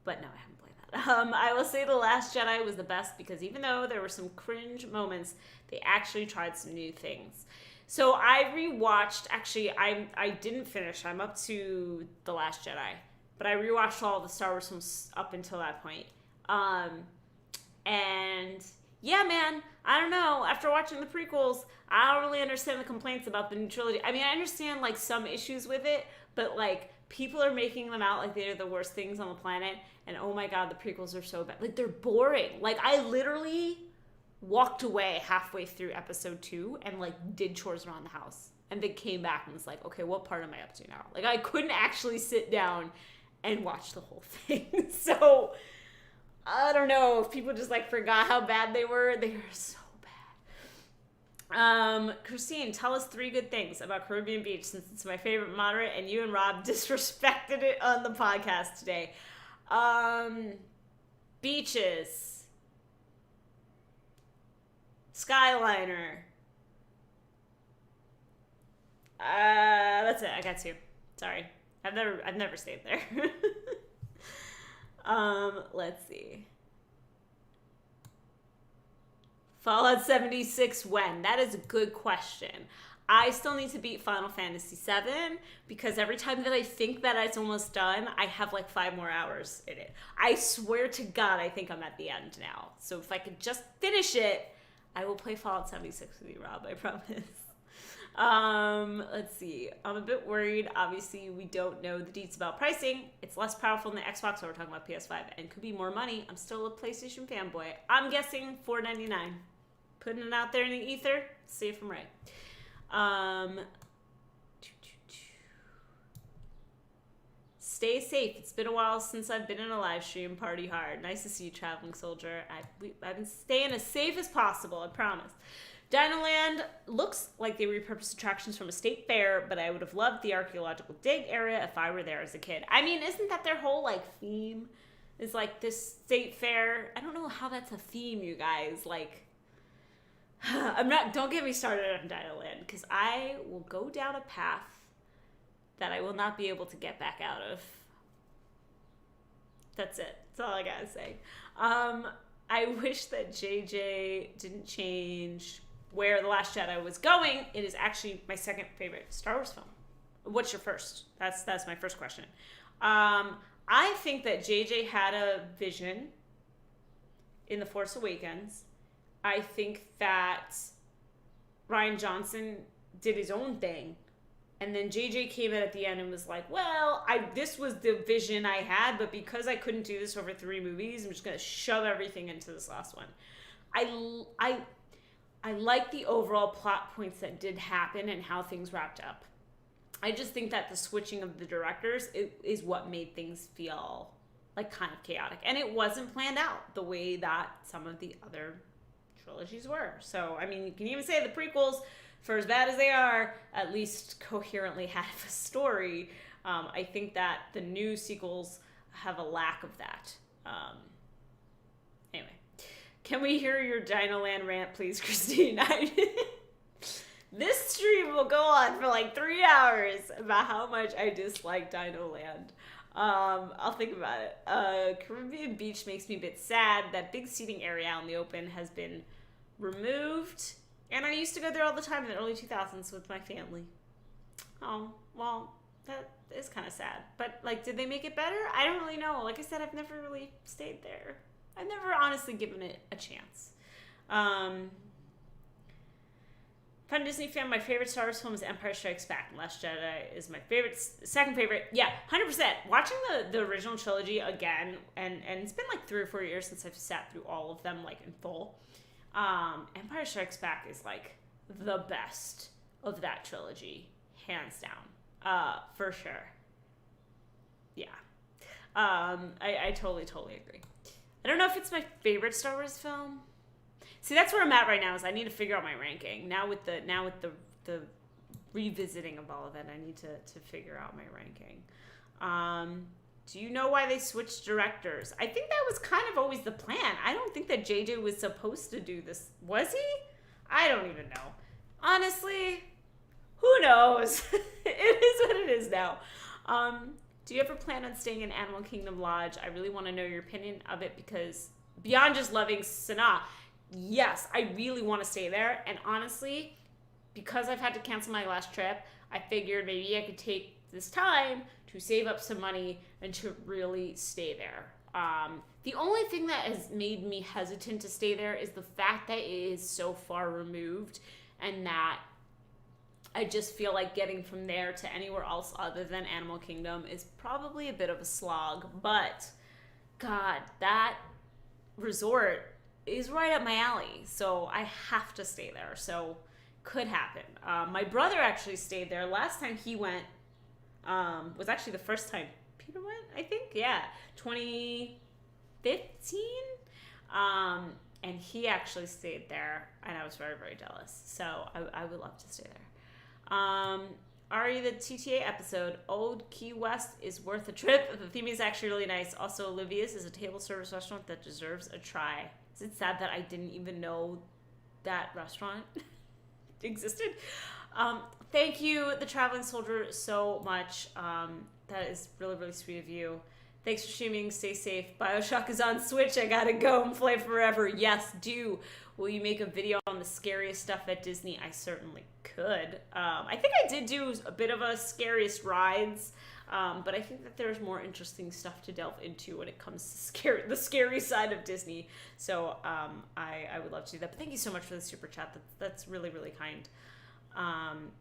But no, I haven't played that. I will say The Last Jedi was the best, because even though there were some cringe moments, they actually tried some new things. So I rewatched, actually, I didn't finish. I'm up to The Last Jedi. But I rewatched all the Star Wars films up until that point. And yeah, man, I don't know. After watching the prequels, I don't really understand the complaints about the new trilogy. I mean, I understand like some issues with it, but like people are making them out like they're the worst things on the planet. And oh my God, the prequels are so bad. Like they're boring. Like I literally walked away halfway through episode 2 and like did chores around the house, and then came back and was like, okay, what part am I up to now? Like I couldn't actually sit down and watch the whole thing. So I don't know if people just like forgot how bad they were. They were so bad. Christine, tell us 3 good things about Caribbean Beach, since it's my favorite moderate and you and Rob disrespected it on the podcast today. Beaches. Skyliner. That's it. I got 2. Sorry. I've never stayed there. Let's see. Fallout 76 when? That is a good question. I still need to beat Final Fantasy VII, because every time that I think that it's almost done, I have like 5 more hours in it. I swear to God, I think I'm at the end now. So if I could just finish it, I will play Fallout 76 with you, Rob, I promise. Let's see. I'm a bit worried. Obviously, we don't know the deets about pricing. It's less powerful than the Xbox, so we're talking about PS5, and could be more money. I'm still a PlayStation fanboy. I'm guessing $4.99. Putting it out there in the ether. See if I'm right. Stay safe. It's been a while since I've been in a live stream. Party hard. Nice to see you, traveling soldier. I've been staying as safe as possible, I promise. Dinoland looks like they repurposed attractions from a state fair, but I would have loved the archaeological dig area if I were there as a kid. I mean, isn't that their whole like theme? Is like this state fair. I don't know how that's a theme, you guys. Like, don't get me started on Dinoland, because I will go down a path that I will not be able to get back out of. That's it. That's all I gotta say. I wish that JJ didn't change where The Last Jedi was going. It is actually my second favorite Star Wars film. What's your first? That's my first question. I think that JJ had a vision in The Force Awakens. I think that Rian Johnson did his own thing. And then JJ came in at the end and was like, well, this was the vision I had, but because I couldn't do this over 3 movies, I'm just going to shove everything into this last one. I like the overall plot points that did happen and how things wrapped up. I just think that the switching of the directors is what made things feel like kind of chaotic. And it wasn't planned out the way that some of the other trilogies were. So, I mean, you can even say the prequels, for as bad as they are, at least coherently have a story. I think that the new sequels have a lack of that. Anyway, can we hear your Dinoland rant, please, Christine? This stream will go on for like 3 hours about how much I dislike Dinoland. I'll think about it. Caribbean Beach makes me a bit sad. That big seating area out in the open has been removed. And I used to go there all the time in the early 2000s with my family. Oh, well, that is kind of sad. But, like, did they make it better? I don't really know. Like I said, I've never really stayed there. I've never honestly given it a chance. Fun Disney fan, my favorite Star Wars film is Empire Strikes Back. And Last Jedi is my favorite, second favorite. Yeah, 100%. Watching the original trilogy again, and it's been like 3 or 4 years since I've sat through all of them, like, in full. Empire Strikes Back is like the best of that trilogy, hands down, for sure. Yeah. I totally agree. I don't know if it's my favorite Star Wars film. See, that's where I'm at right now, is I need to figure out my ranking. Now with the revisiting of all of it, I need to figure out my ranking. Do you know why they switched directors? I think that was kind of always the plan. I don't think that JJ was supposed to do this. Was he? I don't even know. Honestly, who knows? It is what it is now. Do you ever plan on staying in Animal Kingdom Lodge? I really want to know your opinion of it, because beyond just loving Sanaa, yes, I really want to stay there. And honestly, because I've had to cancel my last trip, I figured maybe I could take this time to save up some money and to really stay there. The only thing that has made me hesitant to stay there is the fact that it is so far removed, and that I just feel like getting from there to anywhere else other than Animal Kingdom is probably a bit of a slog. But God, that resort is right up my alley, so I have to stay there. So could happen. My brother actually stayed there. Last time he went was actually the first time Peter went, I think. Yeah, 2015. And he actually stayed there, and I was very, very jealous. So I would love to stay there. Ari, the TTA episode, Old Key West is worth a trip. The theme is actually really nice. Also, Olivia's is a table service restaurant that deserves a try. Is it sad that I didn't even know that restaurant existed? Thank you, The Traveling Soldier, so much. That is really, really sweet of you. Thanks for streaming. Stay safe. BioShock is on Switch. I gotta go and play forever. Yes, do. Will you make a video on the scariest stuff at Disney? I certainly could. I think I did do a bit of a scariest rides, but I think that there's more interesting stuff to delve into when it comes to the scary side of Disney. So I would love to do that. But thank you so much for the super chat. That's really, really kind.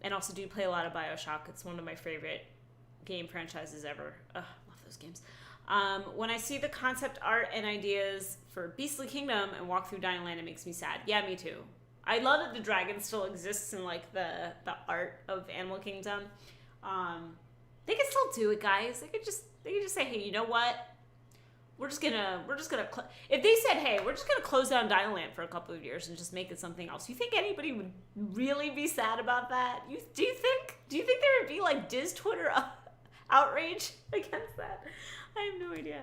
And also do play a lot of BioShock. It's one of my favorite game franchises ever. Ugh, love those games. When I see the concept art and ideas for Beastly Kingdom and walk through Dinoland, it makes me sad. Yeah, me too. I love that the dragon still exists in like the art of Animal Kingdom. They can still do it, guys. They could just say, hey, you know what? We're just gonna if they said, hey, we're just gonna close down Dinoland for a couple of years and just make it something else, you think anybody would really be sad about that? Do you think there would be like Diz Twitter outrage against that? I have no idea.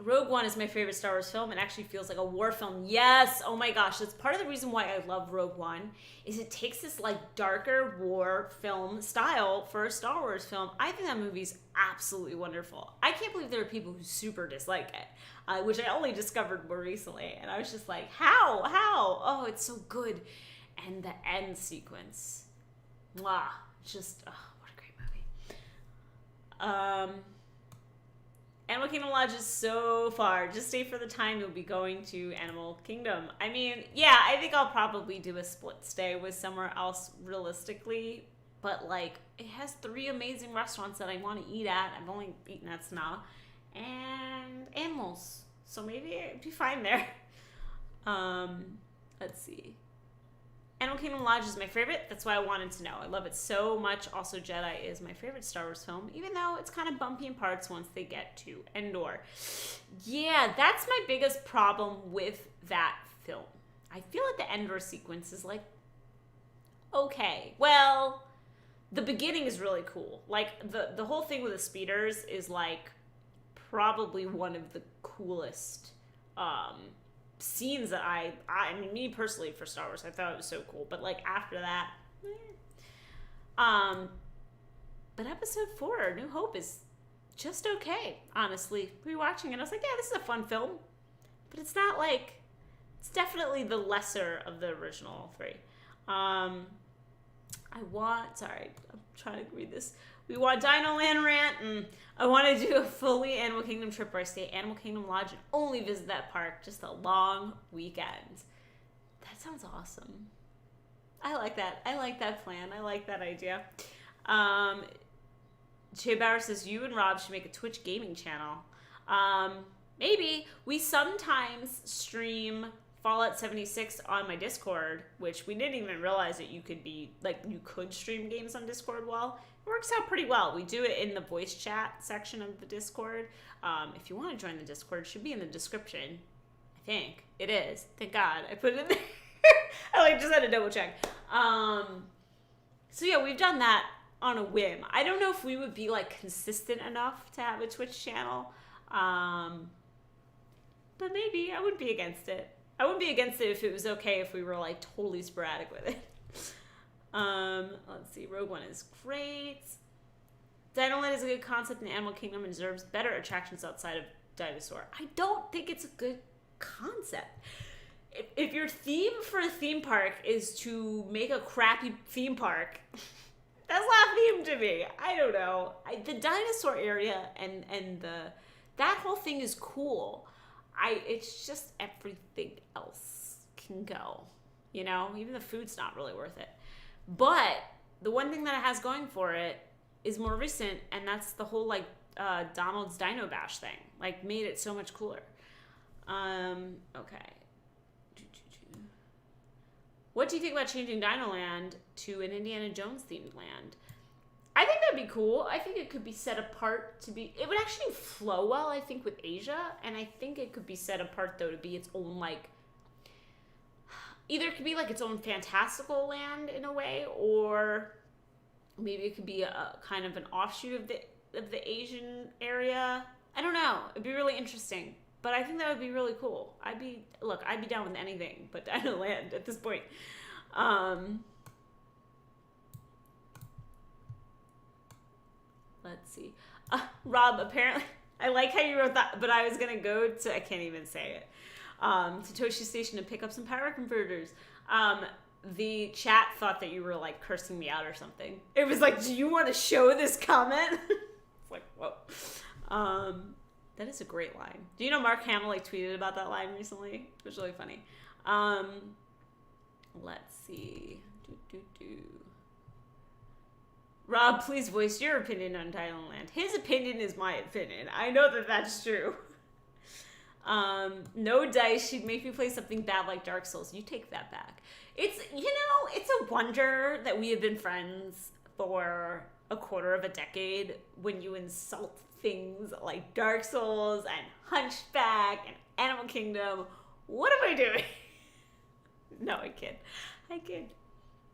Rogue One is my favorite Star Wars film. It actually feels like a war film. Yes. Oh my gosh. That's part of the reason why I love Rogue One is it takes this like darker war film style for a Star Wars film. I think that movie's absolutely wonderful. I can't believe there are people who super dislike it, which I only discovered more recently. And I was just like, how? Oh, it's so good. And the end sequence. Mwah. Just, oh, what a great movie. Animal Kingdom Lodge is so far. Just stay for the time you'll be going to Animal Kingdom. I mean, yeah, I think I'll probably do a split stay with somewhere else realistically. But, like, it has 3 amazing restaurants that I want to eat at. I've only eaten at Sanaa. And animals. So maybe I'd be fine there. Let's see. Animal Kingdom Lodge is my favorite. That's why I wanted to know. I love it so much. Also, Jedi is my favorite Star Wars film, even though it's kind of bumpy in parts once they get to Endor. Yeah, that's my biggest problem with that film. I feel like the Endor sequence is like, okay, well, the beginning is really cool. Like, the whole thing with the speeders is like probably one of the coolest scenes that I mean, me personally for Star Wars, I thought it was so cool. But like after that, but episode 4, New Hope is just okay. Honestly, rewatching it, I was like, yeah, this is a fun film, but it's not like, it's definitely the lesser of the original 3. I'm trying to read this. We want Dino Land rant, and I want to do a fully Animal Kingdom trip where I stay at Animal Kingdom Lodge and only visit that park just a long weekend. That sounds awesome. I like that. I like that plan. I like that idea. Jay Bauer says, you and Rob should make a Twitch gaming channel. Maybe. We sometimes stream Fallout 76 on my Discord, which we didn't even realize that you could stream games on Discord well. It works out pretty well. We do it in the voice chat section of the Discord. If you want to join the Discord, it should be in the description. I think it is. Thank God I put it in there. I just had to double check. So yeah, we've done that on a whim. I don't know if we would be like consistent enough to have a Twitch channel. But maybe I wouldn't be against it. I wouldn't be against it if it was okay if we were like totally sporadic with it. Let's see. Rogue One is great. Dino Land is a good concept in Animal Kingdom and deserves better attractions outside of Dinosaur. I don't think it's a good concept. If your theme for a theme park is to make a crappy theme park, that's not theme to me. I don't know. The dinosaur area and that whole thing is cool. It's just everything else can go. You know, even the food's not really worth it. But the one thing that it has going for it is more recent, and that's the whole like Donald's Dino Bash thing. Like, made it so much cooler. Okay. What do you think about changing Dino Land to an Indiana Jones themed land? I think that'd be cool. I think it could be set apart to be... It would actually flow well, I think, with Asia. And I think it could be set apart, though, to be its own, like... Either it could be, like, its own fantastical land, in a way, or maybe it could be a kind of an offshoot of the Asian area. I don't know. It'd be really interesting. But I think that would be really cool. I'd be down with anything but Dino Land at this point. Let's see. Rob, apparently, I like how you wrote that, but I was going to go to, I can't even say it, to Toshi Station to pick up some power converters. The chat thought that you were, like, cursing me out or something. It was like, do you want to show this comment? It's like, whoa. That is a great line. Do you know Mark Hamill, like, tweeted about that line recently? It was really funny. Let's see. Rob, please voice your opinion on Dino Land. His opinion is my opinion. I know that that's true. No dice. She'd make me play something bad like Dark Souls. You take that back. It's a wonder that we have been friends for a quarter of a decade when you insult things like Dark Souls and Hunchback and Animal Kingdom. What am I doing? No, I kid.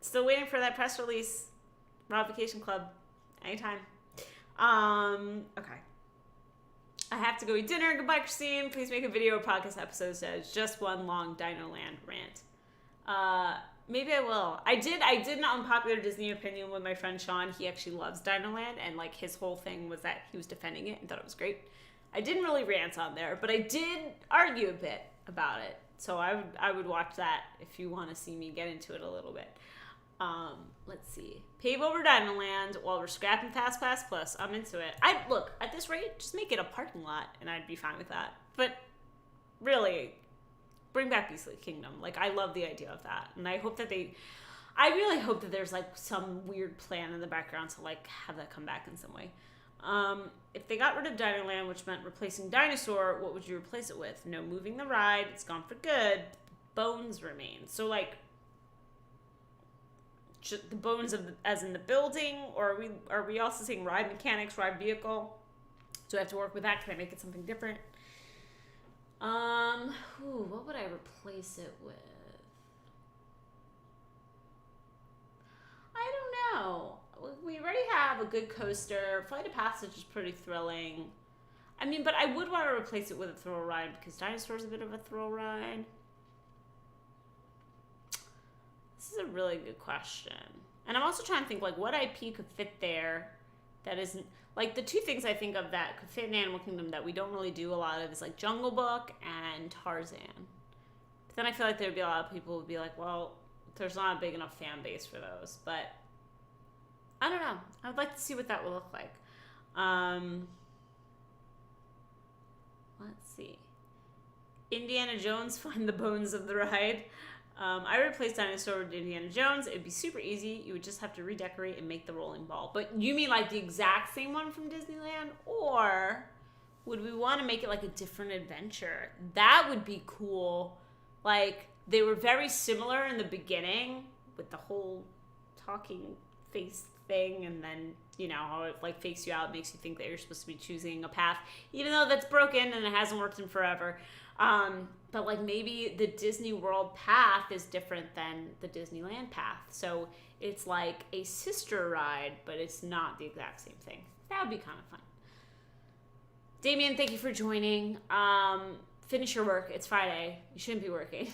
Still waiting for that press release. Rob Vacation Club. Anytime. Okay. I have to go eat dinner. Goodbye, Christine. Please make a video or podcast episode that is just one long Dino Land rant. Maybe I will. I did an unpopular Disney opinion with my friend Sean. He actually loves Dino Land, and like his whole thing was that he was defending it and thought it was great. I didn't really rant on there, but I did argue a bit about it. So I would watch that if you want to see me get into it a little bit. Let's see. Pave over Dino Land while we're scrapping Fast Pass Plus. I'm into it. Look, at this rate, just make it a parking lot and I'd be fine with that. But really, bring back Beastly Kingdom. Like, I love the idea of that. And I hope that I really hope that there's like some weird plan in the background to like have that come back in some way. If they got rid of Dino Land, which meant replacing Dinosaur, what would you replace it with? No moving the ride. It's gone for good. Bones remain. So like, the bones as in the building, or are we also saying ride mechanics, ride vehicle? Do I have to work with that? Can I make it something different? What would I replace it with? I don't know. We already have a good coaster. Flight of Passage is pretty thrilling. I mean, but I would want to replace it with a thrill ride because Dinosaur's a bit of a thrill ride. This is a really good question. And I'm also trying to think, like, what IP could fit there that isn't... Like, the two things I think of that could fit in Animal Kingdom that we don't really do a lot of is, like, Jungle Book and Tarzan. But then I feel like there would be a lot of people who would be like, well, there's not a big enough fan base for those. But I don't know. I would like to see what that would look like. Let's see. Indiana Jones, Find the Bones of the Ride. I replaced Dinosaur with Indiana Jones. It'd be super easy. You would just have to redecorate and make the rolling ball. But you mean like the exact same one from Disneyland? Or would we want to make it like a different adventure? That would be cool. Like, they were very similar in the beginning with the whole talking face thing, and then, you know, how it like fakes you out, makes you think that you're supposed to be choosing a path, even though that's broken and it hasn't worked in forever. But like maybe the Disney World path is different than the Disneyland path. So it's like a sister ride, but it's not the exact same thing. That would be kind of fun. Damien, thank you for joining. Finish your work. It's Friday. You shouldn't be working.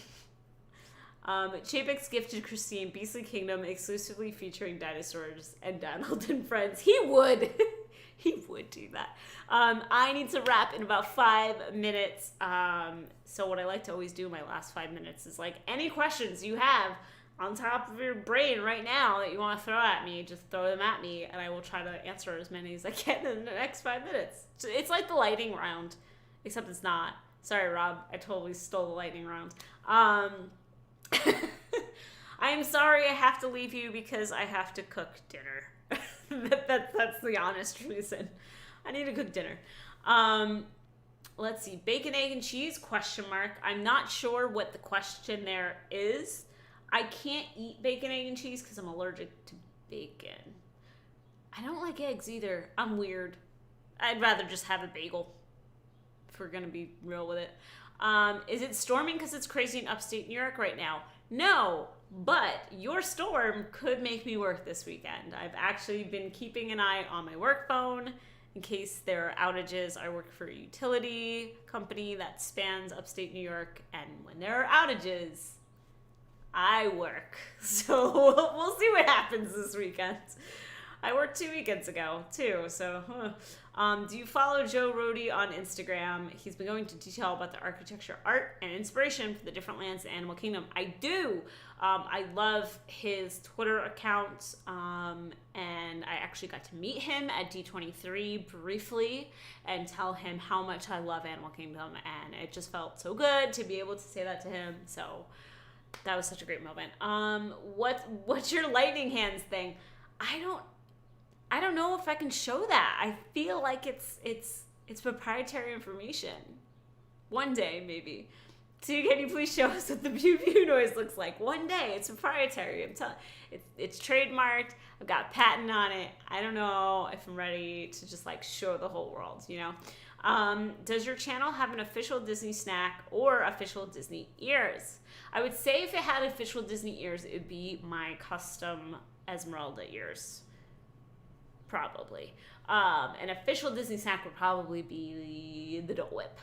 Chapek's gifted Christine Beastly Kingdom exclusively featuring dinosaurs and Donald and friends. He would. He would do that. I need to wrap in about 5 minutes. So what I like to always do in my last 5 minutes is like any questions you have on top of your brain right now that you want to throw at me, just throw them at me and I will try to answer as many as I can in the next 5 minutes. It's like the lightning round, except it's not. Sorry, Rob. I totally stole the lightning round. I'm sorry I have to leave you because I have to cook dinner. That's the honest reason. I need to cook dinner. Let's see. Bacon, egg, and cheese? ? I'm not sure what the question there is. I can't eat bacon, egg, and cheese because I'm allergic to bacon. I don't like eggs either. I'm weird. I'd rather just have a bagel, if we're going to be real with it. Is it storming because it's crazy in upstate New York right now? No, but your storm could make me work this weekend. I've actually been keeping an eye on my work phone in case there are outages. I work for a utility company that spans upstate New York, and when there are outages, I work. So we'll see what happens this weekend. I worked 2 weekends ago, too, so... do you follow Joe Rohde on Instagram? He's been going into detail about the architecture, art, and inspiration for the different lands in Animal Kingdom. I do. I love his Twitter account, and I actually got to meet him at D23 briefly and tell him how much I love Animal Kingdom, and it just felt so good to be able to say that to him, so that was such a great moment. What's your lightning hands thing? I don't know if I can show that. I feel like it's proprietary information. One day, maybe. So can you please show us what the pew pew noise looks like? One day, it's proprietary. I'm telling. It's trademarked. I've got a patent on it. I don't know if I'm ready to just like show the whole world. You know. Does your channel have an official Disney snack or official Disney ears? I would say if it had official Disney ears, it would be my custom Esmeralda ears. probably. An official Disney snack would probably be the Dole Whip.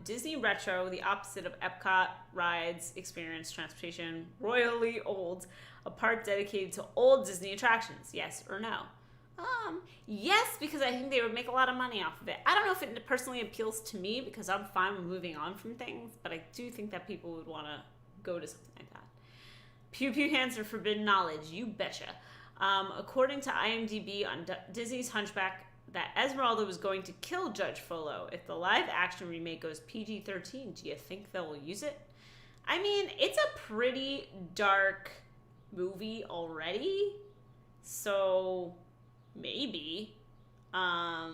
Disney Retro, the opposite of Epcot, rides, experience, transportation, royally old, a park dedicated to old Disney attractions. Yes or no? Yes, because I think they would make a lot of money off of it. I don't know if it personally appeals to me because I'm fine with moving on from things, but I do think that people would want to go to something like that. Pew Pew hands are forbidden knowledge. You betcha. According to IMDb on Disney's Hunchback, that Esmeralda was going to kill Judge Frollo. If the live-action remake goes PG-13, do you think they'll use it? I mean, it's a pretty dark movie already, so maybe. Hi,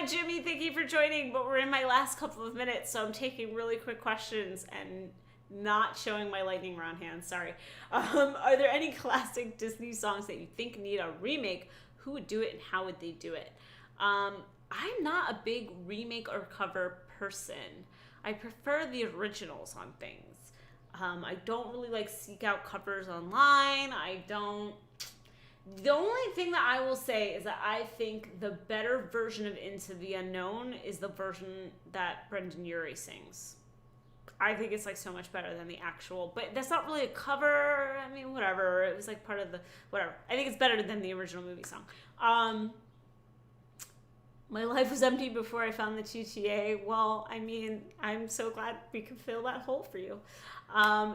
Jimmy. Thank you for joining, but we're in my last couple of minutes, so I'm taking really quick questions and not showing my lightning round hand. Sorry. Are there any classic Disney songs that you think need a remake? Who would do it and how would they do it? I'm not a big remake or cover person. I prefer the originals on things. I don't really like seek out covers online. The only thing that I will say is that I think the better version of Into the Unknown is the version that Brendan Urie sings. I think it's like so much better than the actual, but that's not really a cover. I mean, whatever. It was like part of the, whatever. I think it's better than the original movie song. My life was empty before I found the GTA. Well, I mean, I'm so glad we could fill that hole for you.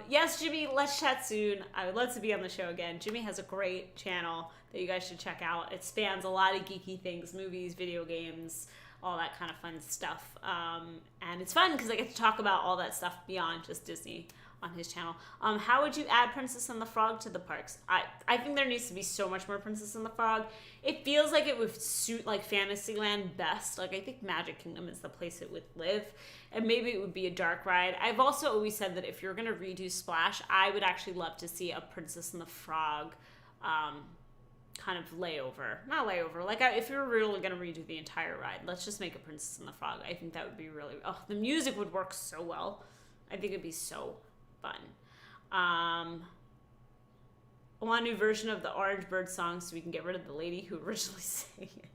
Yes, Jimmy, let's chat soon. I would love to be on the show again. Jimmy has a great channel that you guys should check out. It spans a lot of geeky things, movies, video games, all that kind of fun stuff. And it's fun because I get to talk about all that stuff beyond just Disney on his channel. How would you add Princess and the Frog to the parks? I think there needs to be so much more Princess and the Frog. It feels like it would suit like Fantasyland best. Like I think Magic Kingdom is the place it would live. And maybe it would be a dark ride. I've also always said that if you're going to redo Splash, I would actually love to see a Princess and the Frog kind of layover. Not layover. Like if you're really going to redo the entire ride, let's just make a Princess and the Frog. I think that would be really... Oh, the music would work so well. I think it'd be so fun. I want a new version of the Orange Bird song so we can get rid of the lady who originally sang it.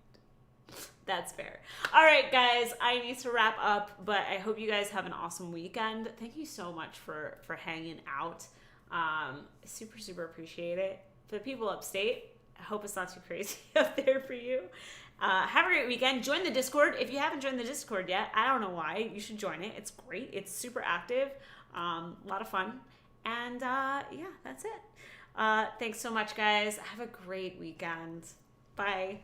That's fair. All right, guys, I need to wrap up, but I hope you guys have an awesome weekend. Thank you so much for hanging out. Super, super appreciate it. For the people upstate, I hope it's not too crazy up there for you. Have a great weekend. Join the Discord. If you haven't joined the Discord yet, I don't know why. You should join it. It's great. It's super active. A lot of fun. And yeah, that's it. Thanks so much, guys. Have a great weekend. Bye.